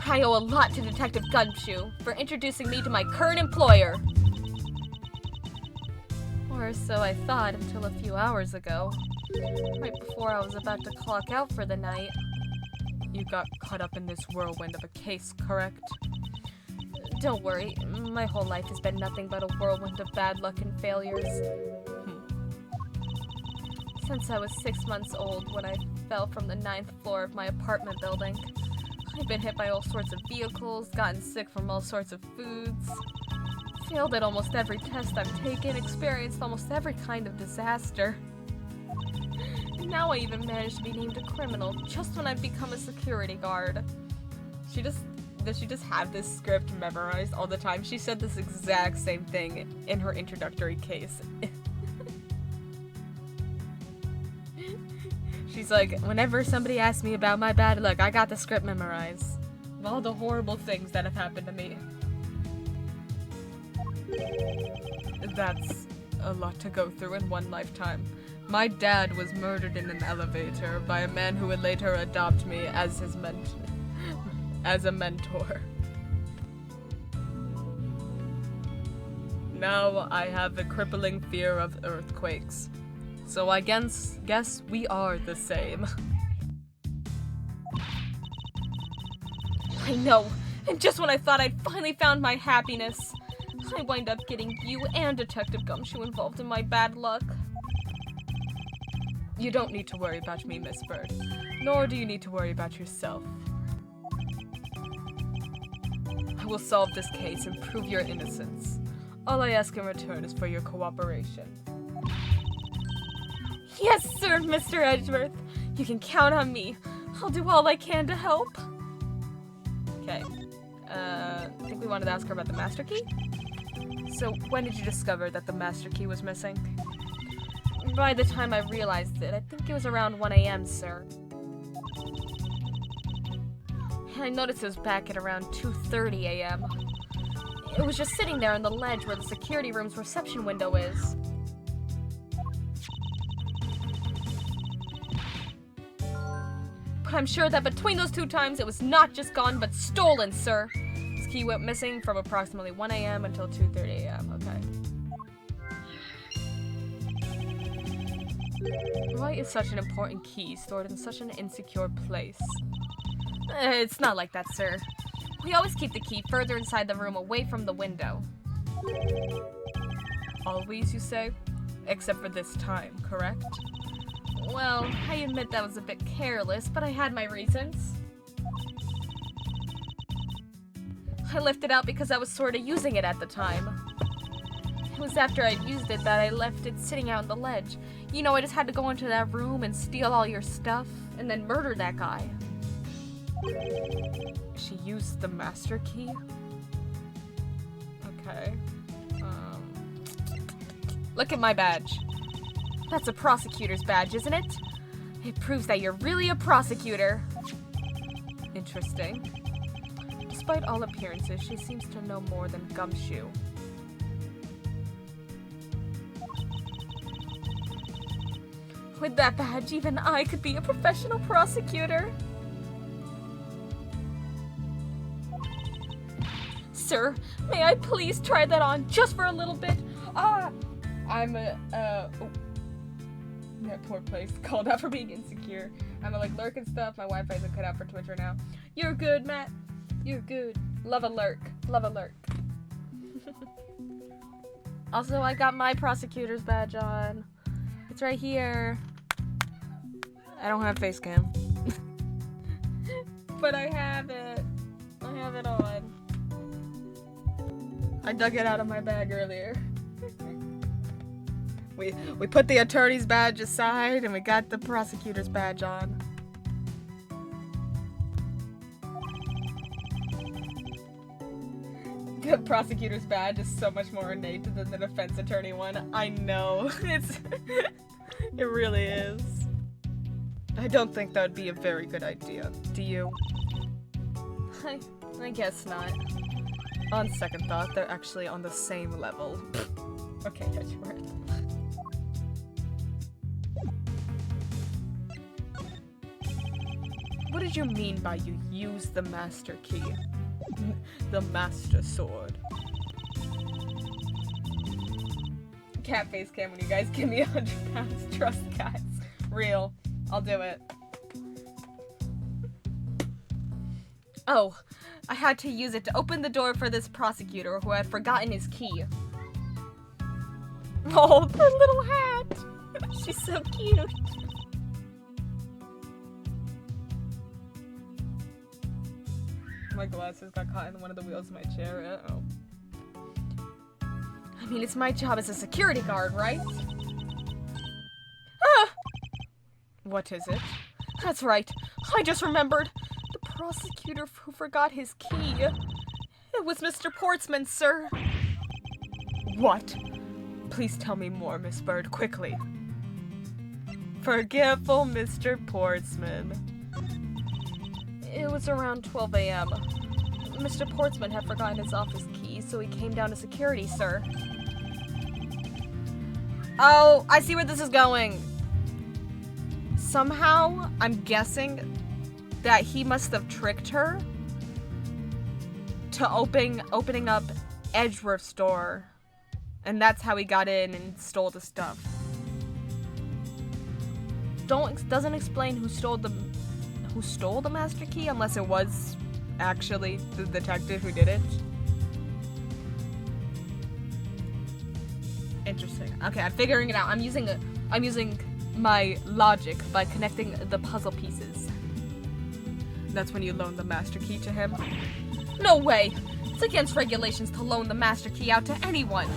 I owe a lot to Detective Gumshoe for introducing me to my current employer. Or so I thought until a few hours ago. Right before I was about to clock out for the night. You got caught up in this whirlwind of a case, correct? Don't worry, my whole life has been nothing but a whirlwind of bad luck and failures. Since I was 6 months old when I fell from the 9th floor of my apartment building. I've been hit by all sorts of vehicles, gotten sick from all sorts of foods, failed at almost every test I've taken, experienced almost every kind of disaster. And now I even managed to be named a criminal just when I've become a security guard. Does she just have this script memorized all the time? She said this exact same thing in her introductory case. She's like, whenever somebody asks me about my bad luck, I got the script memorized. Of all the horrible things that have happened to me. That's a lot to go through in one lifetime. My dad was murdered in an elevator by a man who would later adopt me as his as a mentor. Now I have a crippling fear of earthquakes. So I guess we are the same. I know, and just when I thought I'd finally found my happiness, I wind up getting you and Detective Gumshoe involved in my bad luck. You don't need to worry about me, Miss Bird. Nor do you need to worry about yourself. I will solve this case and prove your innocence. All I ask in return is for your cooperation. Yes, sir, Mr. Edgeworth. You can count on me. I'll do all I can to help. Okay. I think we wanted to ask her about the master key? So, when did you discover that the master key was missing? By the time I realized it, I think it was around 1 a.m., sir. And I noticed it was back at around 2:30 a.m. It was just sitting there on the ledge where the security room's reception window is. But I'm sure that between those 2 times, it was not just gone, but stolen, sir. This key went missing from approximately 1 a.m. until 2:30 a.m., okay. Why is such an important key stored in such an insecure place? It's not like that, sir. We always keep the key further inside the room away from the window. Always, you say? Except for this time, correct? Well, I admit that was a bit careless, but I had my reasons. I left it out because I was sort of using it at the time. It was after I'd used it that I left it sitting out on the ledge. You know, I just had to go into that room and steal all your stuff, and then murder that guy. She used the master key? Okay. Look at my badge. That's a prosecutor's badge, isn't it? It proves that you're really a prosecutor. Interesting. Despite all appearances, she seems to know more than Gumshoe. With that badge, even I could be a professional prosecutor. Sir, may I please try that on just for a little bit? I'm oh. That poor place. Called out for being insecure. I'm a lurk and stuff. My Wi-Fi isn't cut out for Twitter now. You're good, Matt. You're good. Love a lurk. Love a lurk. Also, I got my prosecutor's badge on. It's right here. I don't have face cam. But I have it. I have it on. I dug it out of my bag earlier. We put the attorney's badge aside and we got the prosecutor's badge on. The prosecutor's badge is so much more innate than the defense attorney one. I know. It really is. I don't think that would be a very good idea. Do you? I guess not. On second thought, they're actually on the same level. Okay, Edgeworth. What did you mean by you use the master key? The master sword. Cat face cam when you guys give me £100. Trust guys. Real. I'll do it. Oh, I had to use it to open the door for this prosecutor who had forgotten his key. Oh, her little hat! She's so cute. My glasses got caught in one of the wheels of my chair. Uh-oh. I mean, it's my job as a security guard, right? What is it? That's right. I just remembered. The prosecutor who forgot his key. It was Mr. Portsman, sir. What? Please tell me more, Miss Bird, quickly. Forgetful Mr. Portsman. It was around 12 a.m. Mr. Portsman had forgotten his office key, so he came down to security, sir. Oh, I see where this is going. Somehow, I'm guessing that he must have tricked her to opening up Edgeworth's door. And that's how he got in and stole the stuff. Doesn't explain who stole the master key, unless it was actually the detective who did it. Interesting. Okay, I'm figuring it out. I'm using my logic by connecting the puzzle pieces. That's when you loan the master key to him. No way! It's against regulations to loan the master key out to anyone.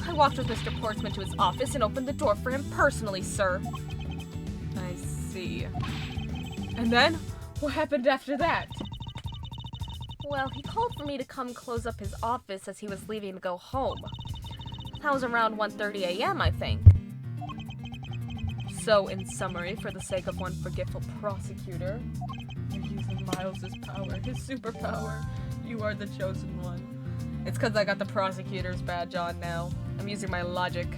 I walked with Mr. Portsman to his office and opened the door for him personally, sir. I see. And then, what happened after that? Well, he called for me to come close up his office as he was leaving to go home. That was around 1:30 a.m., I think. So, in summary, for the sake of one forgetful prosecutor, you're using Miles's power, his superpower. You are the chosen one. It's because I got the prosecutor's badge on now. I'm using my logic.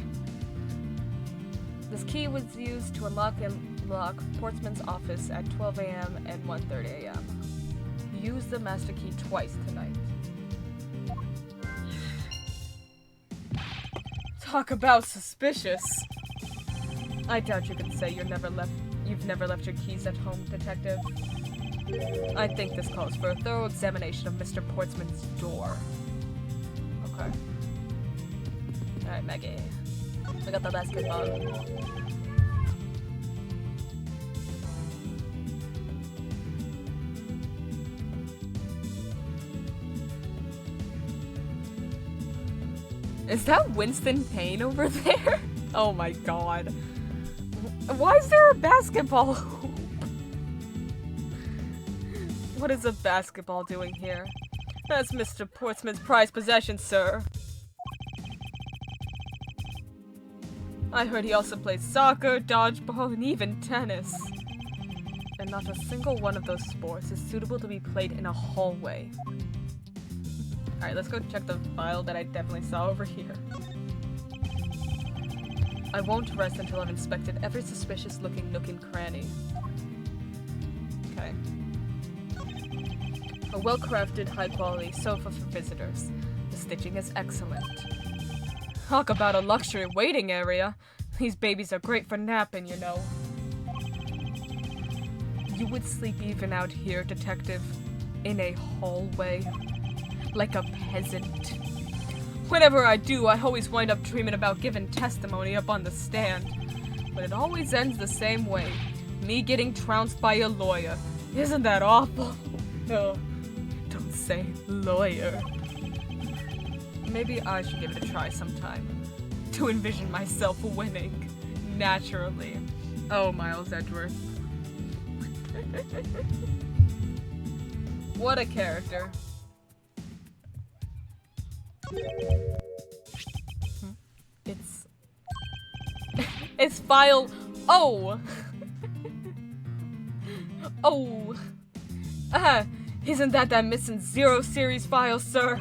This key was used to unlock and lock Portsman's office at 12 a.m. and 1:30 a.m. Use the master key twice tonight. Talk about suspicious. I doubt you can say you've never left your keys at home, detective. I think this calls for a thorough examination of Mr. Portsman's door. Okay. Alright, Maggie. I got the basketball. Is that Winston Payne over there? Oh my god. Why is there a basketball hoop? What is a basketball doing here? That's Mr. Portsman's prized possession, sir. I heard he also plays soccer, dodgeball, and even tennis. And not a single one of those sports is suitable to be played in a hallway. Alright, let's go check the file that I definitely saw over here. I won't rest until I've inspected every suspicious-looking nook and cranny. Okay. A well-crafted, high-quality sofa for visitors. The stitching is excellent. Talk about a luxury waiting area. These babies are great for napping, you know. You would sleep even out here, detective. In a hallway. Like a peasant. Whenever I do, I always wind up dreaming about giving testimony up on the stand. But it always ends the same way. Me getting trounced by a lawyer. Isn't that awful? Oh, don't say lawyer. Maybe I should give it a try sometime. To envision myself winning. Naturally. Oh, Miles Edgeworth. What a character. It's file. Oh! Oh! Isn't that missing 0 series file, sir?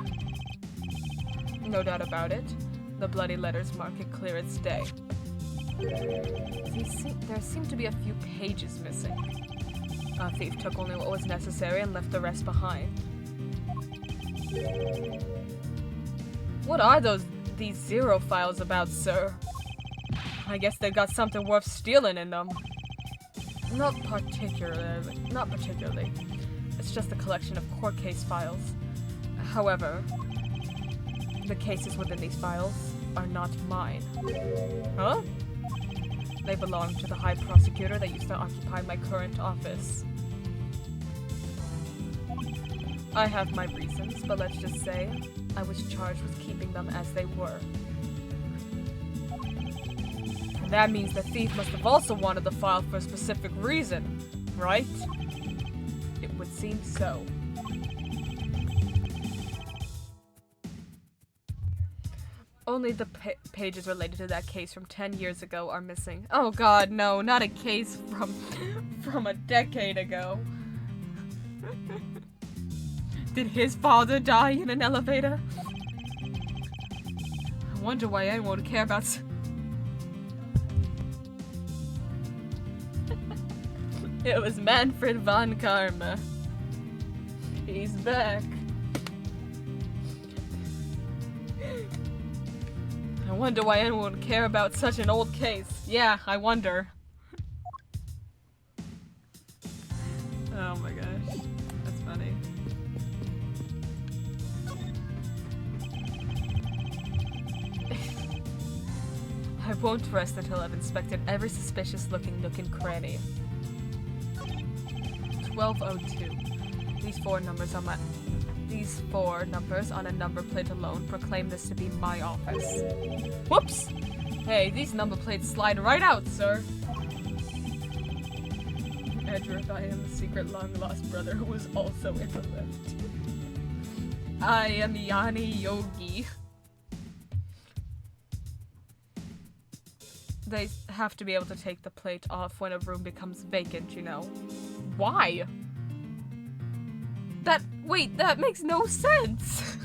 No doubt about it. The bloody letters mark it clear as day. There seem to be a few pages missing. A thief took only what was necessary and left the rest behind. What are these 0 files about, sir? I guess they've got something worth stealing in them. Not particularly. It's just a collection of court case files. However, the cases within these files are not mine. Huh? They belong to the High Prosecutor that used to occupy my current office. I have my reasons, but let's just say I was charged with keeping them as they were. And that means the thief must have also wanted the file for a specific reason, right? It would seem so. Only the pages related to that case from 10 years ago are missing. Oh god, no, not a case from a decade ago. Did his father die in an elevator? I wonder why anyone would care about... It was Manfred von Karma. He's back. I wonder why anyone would care about such an old case. Yeah, I wonder. Oh my gosh. That's funny. I won't rest until I've inspected every suspicious-looking nook and cranny. 1202. These four numbers on a number plate alone proclaim this to be my office. Whoops! Hey, these number plates slide right out, sir! Edgeworth, I am the secret long-lost brother who was also in the lift. I am Yani Yogi. They have to be able to take the plate off when a room becomes vacant, you know. Why? Wait, that makes no sense.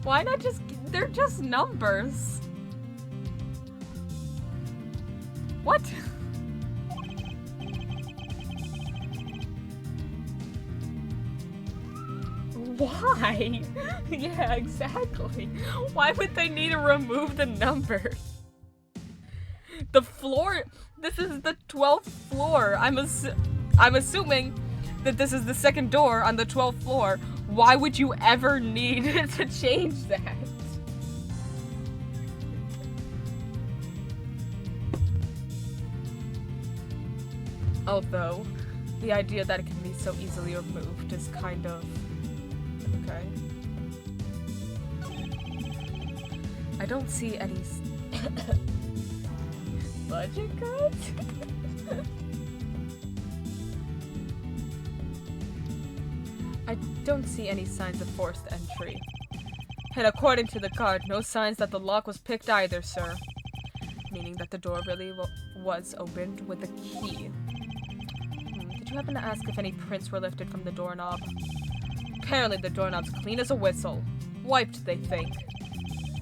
Why not just, they're just numbers. What? Why? Yeah, exactly. Why would they need to remove the numbers? The floor, this is the 12th floor. I'm assuming that this is the second door on the 12th floor. Why would you ever need to change that? Although, the idea that it can be so easily removed is kind of... okay. I don't see any... budget cuts? I don't see any signs of forced entry. And according to the guard, no signs that the lock was picked either, sir. Meaning that the door really was opened with a key. Did you happen to ask if any prints were lifted from the doorknob? Apparently the doorknob's clean as a whistle. Wiped, they think.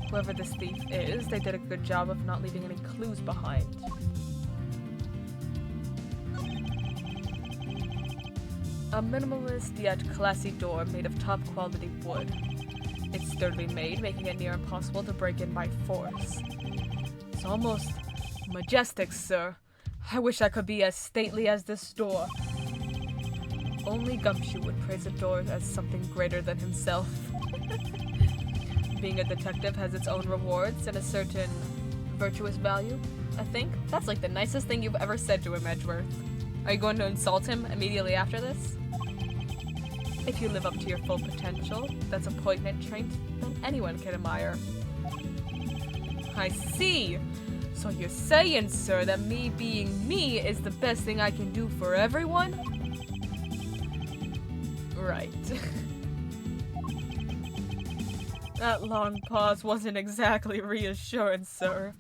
Whoever this thief is, they did a good job of not leaving any clues behind. A minimalist yet classy door made of top quality wood. It's sturdily made, making it near impossible to break in by force. It's almost majestic, sir. I wish I could be as stately as this door. Only Gumshoe would praise a door as something greater than himself. Being a detective has its own rewards and a certain virtuous value, I think. That's like the nicest thing you've ever said to him, Edgeworth. Are you going to insult him immediately after this? If you live up to your full potential, that's a poignant trait that anyone can admire. I see! So you're saying, sir, that me being me is the best thing I can do for everyone? Right. That long pause wasn't exactly reassuring, sir.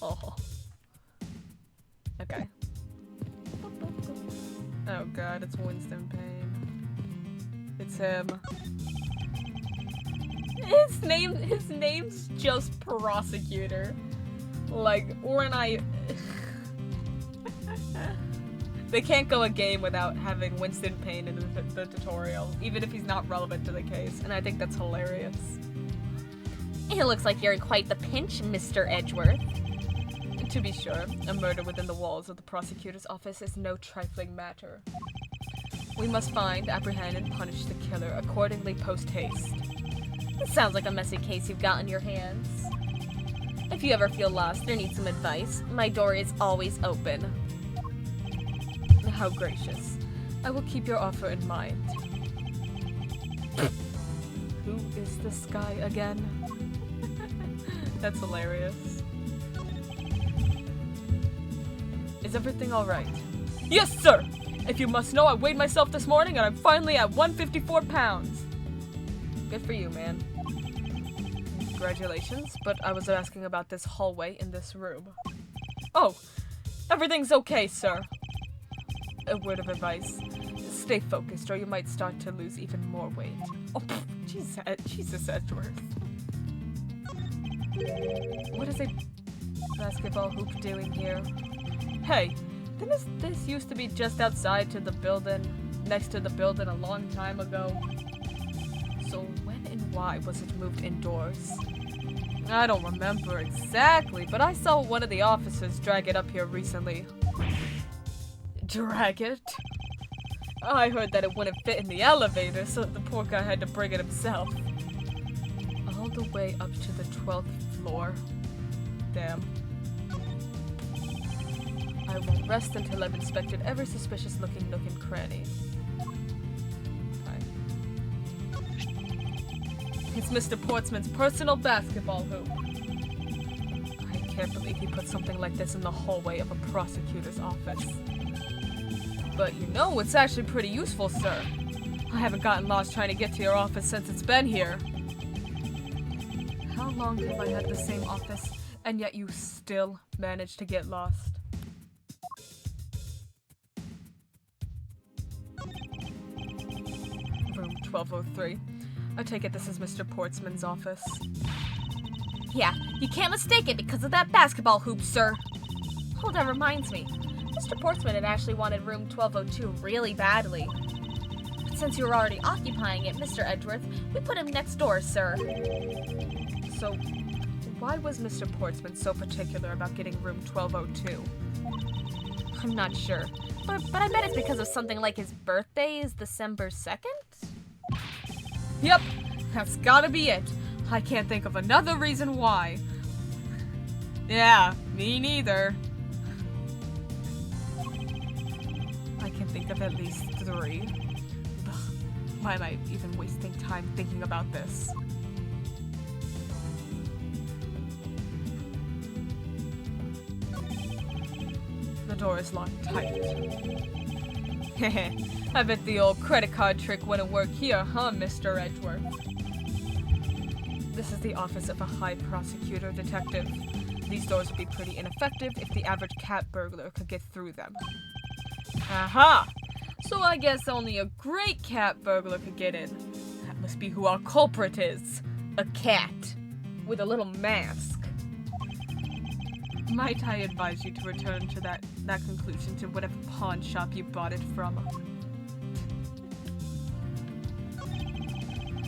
Oh. Okay. Oh god, it's Winston Payne. It's him. His name's just Prosecutor. Like, when I... They can't go a game without having Winston Payne in the tutorial, even if he's not relevant to the case, and I think that's hilarious. It looks like you're in quite the pinch, Mr. Edgeworth. To be sure, a murder within the walls of the prosecutor's office is no trifling matter. We must find, apprehend, and punish the killer accordingly post-haste. It sounds like a messy case you've got on your hands. If you ever feel lost or need some advice, my door is always open. How gracious. I will keep your offer in mind. Who is this guy again? That's hilarious. Is everything alright? Yes, sir! If you must know, I weighed myself this morning and I'm finally at 154 pounds. Good for you, man. Congratulations, but I was asking about this hallway in this room. Oh, everything's okay, sir. A word of advice. Stay focused or you might start to lose even more weight. Oh, Jesus, Edgeworth. What is a basketball hoop doing here? Hey, didn't this used to be just outside to the building, next to the building a long time ago? So when and why was it moved indoors? I don't remember exactly, but I saw one of the officers drag it up here recently. Drag it? I heard that it wouldn't fit in the elevator, so the poor guy had to bring it himself. All the way up to the 12th floor. Damn. I won't rest until I've inspected every suspicious-looking nook and cranny. It's Mr. Portsman's personal basketball hoop. I can't believe he put something like this in the hallway of a prosecutor's office. But you know, it's actually pretty useful, sir. I haven't gotten lost trying to get to your office since it's been here. How long have I had the same office, and yet you still managed to get lost? Room 1203. I take it this is Mr. Portsman's office. Yeah, you can't mistake it because of that basketball hoop, sir. Oh, that reminds me. Mr. Portsman had actually wanted room 1202 really badly. But since you were already occupying it, Mr. Edgeworth, we put him next door, sir. So, why was Mr. Portsman so particular about getting room 1202? I'm not sure. But I bet it's because of something like his birthday is December 2nd? Yep, that's gotta be it. I can't think of another reason why. Yeah, me neither. I can think of at least 3. Ugh, why am I even wasting time thinking about this? The door is locked tight. Heh, I bet the old credit card trick wouldn't work here, huh, Mr. Edgeworth? This is the office of a high prosecutor detective. These doors would be pretty ineffective if the average cat burglar could get through them. Aha! So I guess only a great cat burglar could get in. That must be who our culprit is. A cat. With a little mask. Might I advise you to return to that conclusion to whatever pawn shop you bought it from?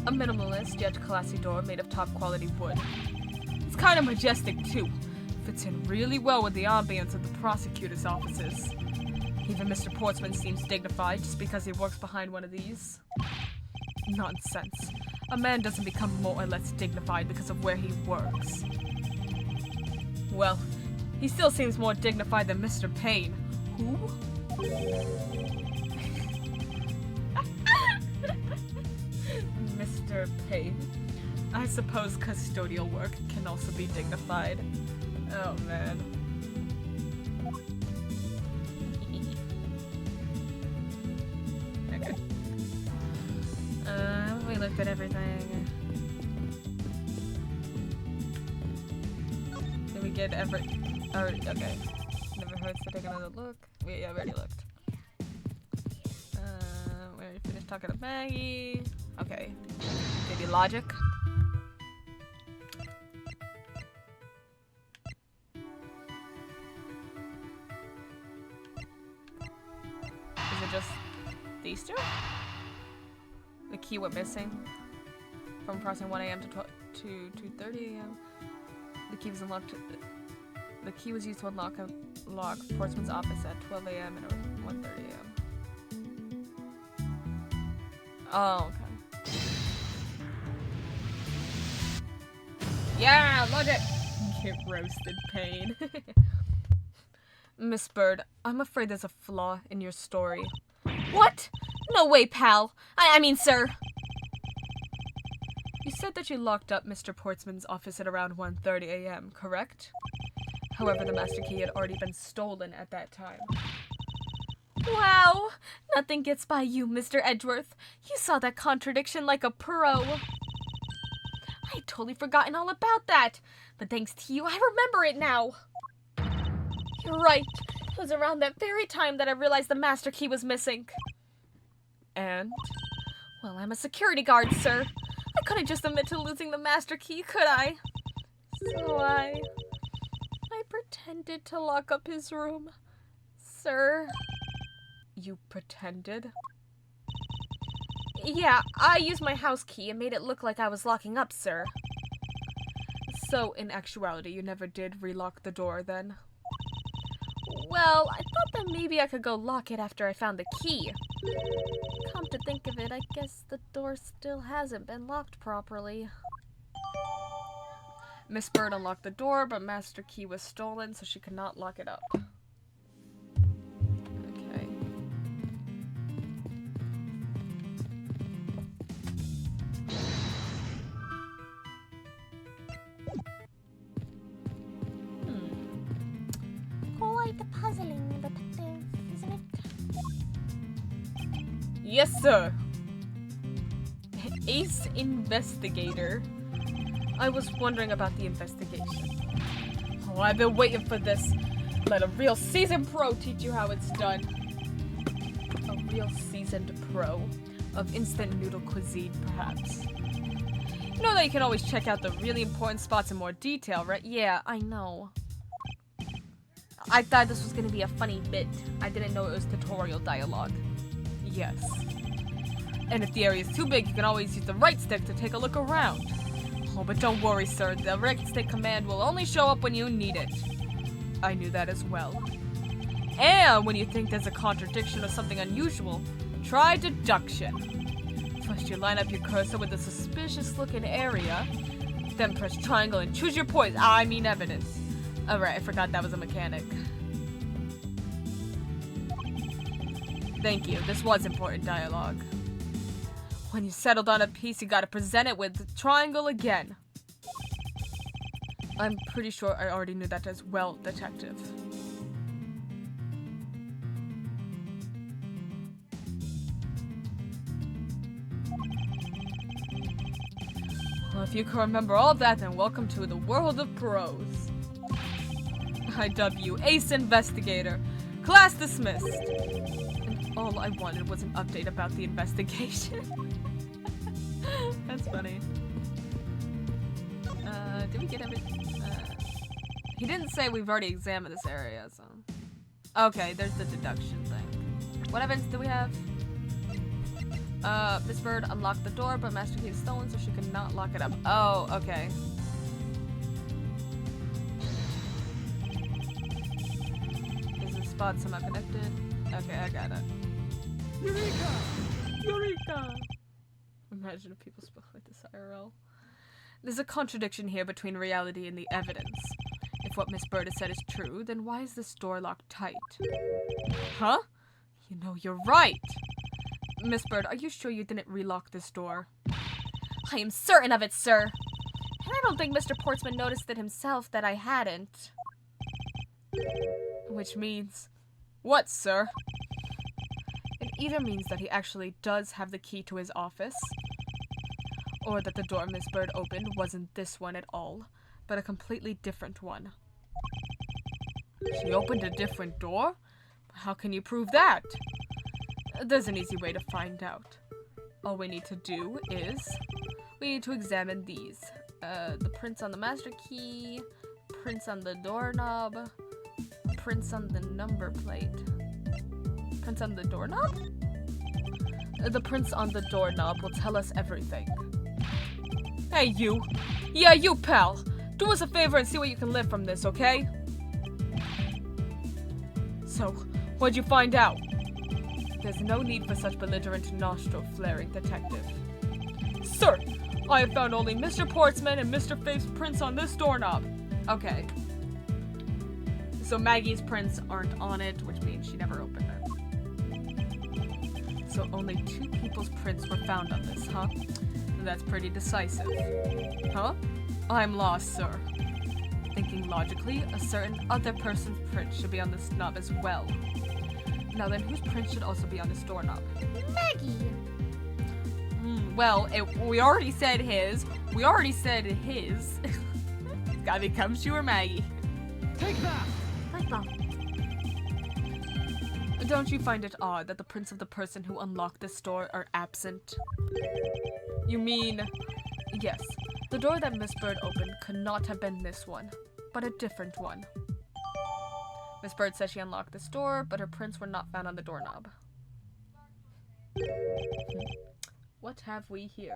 A minimalist yet classy door made of top quality wood. It's kind of majestic too. Fits in really well with the ambience of the prosecutor's offices. Even Mr. Portsman seems dignified just because he works behind one of these. Nonsense. A man doesn't become more or less dignified because of where he works. Well, he still seems more dignified than Mr. Payne. Who? Mr. Payne. I suppose custodial work can also be dignified. Oh man. Okay. We looked at everything. Did we get okay. Never hurts to take another look. We already looked. We already finished talking to Maggie. Okay. Maybe logic. Is it just these two? The key went missing from crossing 1 a.m. to 2:30 a.m. The key was unlocked. The key was used to unlock Portsman's office at 12 a.m. and 1:30 a.m. Oh, okay. Yeah, logic! Get roasted, Payne. Miss Bird, I'm afraid there's a flaw in your story. What? No way, pal. I mean, sir. You said that you locked up Mr. Portsman's office at around 1:30 a.m., correct? However, the master key had already been stolen at that time. Wow. Nothing gets by you, Mr. Edgeworth. You saw that contradiction like a pro. I had totally forgotten all about that. But thanks to you, I remember it now. You're right. It was around that very time that I realized the master key was missing. And? Well, I'm a security guard, sir. I couldn't just admit to losing the master key, could I? So I pretended to lock up his room, sir. You pretended? Yeah, I used my house key and made it look like I was locking up, sir. So, in actuality, you never did relock the door, then? Well, I thought that maybe I could go lock it after I found the key. Come to think of it, I guess the door still hasn't been locked properly. Miss Bird unlocked the door, but master key was stolen, so she could not lock it up. Okay. Quite puzzling, detective, isn't it? Yes, sir. Ace Investigator. I was wondering about the investigation. Oh, I've been waiting for this. Let a real seasoned pro teach you how it's done. A real seasoned pro of instant noodle cuisine, perhaps. You know that you can always check out the really important spots in more detail, right? Yeah, I know. I thought this was gonna be a funny bit. I didn't know it was tutorial dialogue. Yes. And if the area is too big, you can always use the right stick to take a look around. Oh, but don't worry, sir. The right stick command will only show up when you need it. I knew that as well. And when you think there's a contradiction or something unusual, try deduction. First, you line up your cursor with a suspicious-looking area, then press triangle and choose your poison. I mean evidence. Alright, I forgot that was a mechanic. Thank you. This was important dialogue. When you settled on a piece, you gotta present it with the triangle again. I'm pretty sure I already knew that as well, detective. Well, if you can remember all of that, then welcome to the world of pros. I dub you Ace Investigator. Class dismissed. And all I wanted was an update about the investigation. That's funny. Did we get everything? He didn't say we've already examined this area, so... Okay, there's the deduction thing. What evidence do we have? Miss Bird unlocked the door, but Master Key is stolen, so she could not lock it up. Oh, okay. Is the spot somehow connected? Okay, I got it. Eureka! Eureka! Imagine if people spoke like this IRL. There's a contradiction here between reality and the evidence. If what Miss Bird has said is true, then why is this door locked tight? Huh? You know, you're right! Miss Bird, are you sure you didn't relock this door? I am certain of it, sir. And I don't think Mr. Portsman noticed it himself that I hadn't. Which means... What, sir? It either means that he actually does have the key to his office, or that the door Miss Bird opened wasn't this one at all, but a completely different one. She opened a different door? How can you prove that? There's an easy way to find out. All we need to do is... we need to examine these. The prints on the master key, prints on the doorknob, prints on the number plate. Prints on the doorknob? The prints on the doorknob will tell us everything. Hey, you. Yeah, you, pal. Do us a favor and see what you can live from this, okay? So, what'd you find out? There's no need for such belligerent nostril flaring, detective. Sir, I have found only Mr. Portsman and Mr. Faith's prints on this doorknob. Okay. So Maggie's prints aren't on it, which means she never opened it. So only 2 people's prints were found on this, huh? That's pretty decisive. Huh? I'm lost, sir. Thinking logically, a certain other person's print should be on this knob as well. Now then, whose print should also be on this doorknob? Maggie! Well, we already said his. We already said his. It's gotta become Shu or Maggie. Take that! Like that. Don't you find it odd that the prints of the person who unlocked this door are absent? You mean... Yes, the door that Miss Bird opened could not have been this one, but a different one. Miss Bird says she unlocked this door, but her prints were not found on the doorknob. What have we here?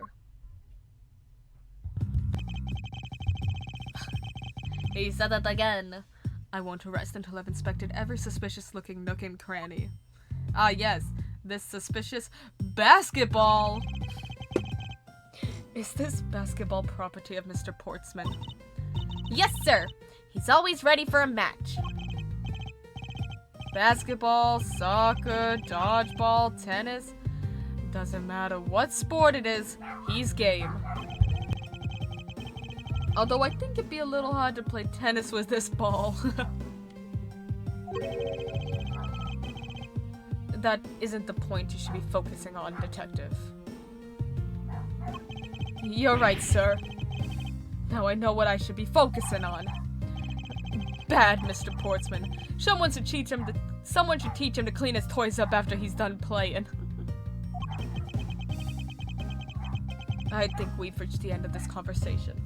He said it again. I won't rest until I've inspected every suspicious-looking nook and cranny. Ah, yes, this suspicious basketball! Is this basketball property of Mr. Portsman? Yes, sir. He's always ready for a match. Basketball, soccer, dodgeball, tennis. Doesn't matter what sport it is, he's game. Although I think it'd be a little hard to play tennis with this ball. That isn't the point you should be focusing on, Detective. You're right, sir. Now I know what I should be focusing on. Bad, Mr. Portsman. Someone should teach him to clean his toys up after he's done playing. I think we've reached the end of this conversation.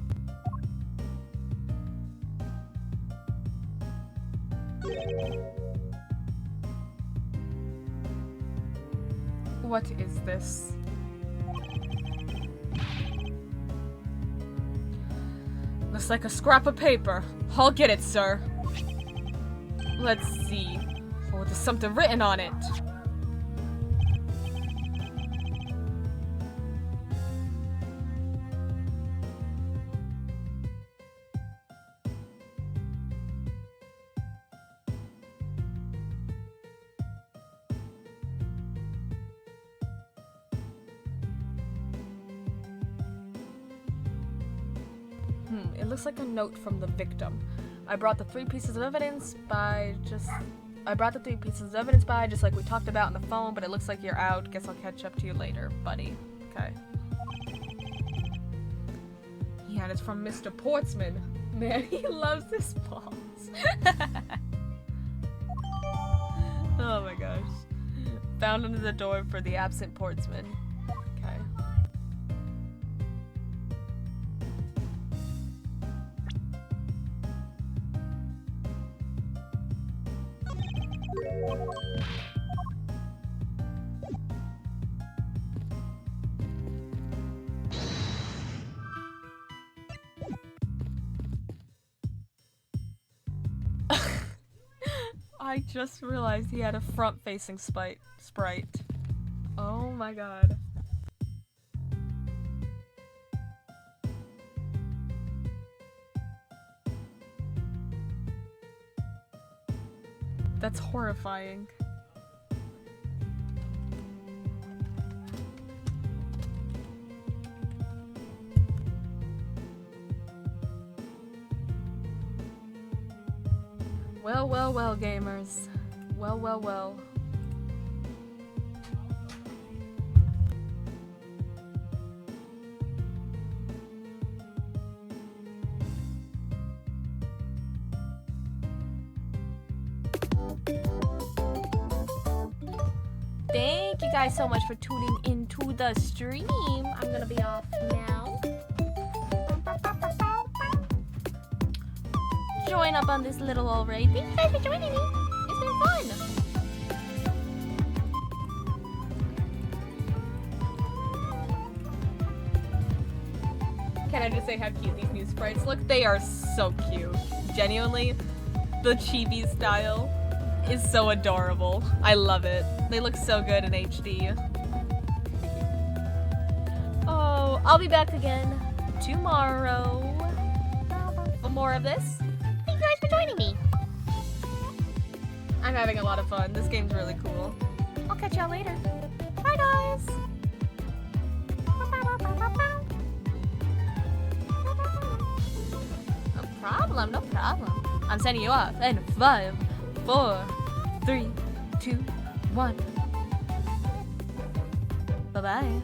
What is this? Looks like a scrap of paper. I'll get it, sir. Let's see. Oh, there's something written on it. It looks like a note from the victim. I brought the three pieces of evidence by just like we talked about on the phone, but it looks like you're out. Guess I'll catch up to you later, buddy. Okay. Yeah, and it's from Mr. Portsman. Man, he loves his balls. Oh my gosh. Found under the door for the absent Portsman. Okay. I just realized he had a front-facing sprite. Oh my god. That's horrifying. Well, well, well, gamers. Well, well, well. Thank you guys so much for tuning into the stream. I'm gonna be off now. Join up on this little old raid. Thank you guys for joining me. It's been fun. Can I just say how cute these new sprites look? They are so cute. Genuinely, the chibi style is so adorable. I love it. They look so good in HD. Oh, I'll be back again tomorrow for more of this. Thank you guys for joining me. I'm having a lot of fun. This game's really cool. I'll catch y'all later. Bye, guys. No problem, no problem. I'm sending you off in 5, 4, 3, 2, 1. Bye-bye.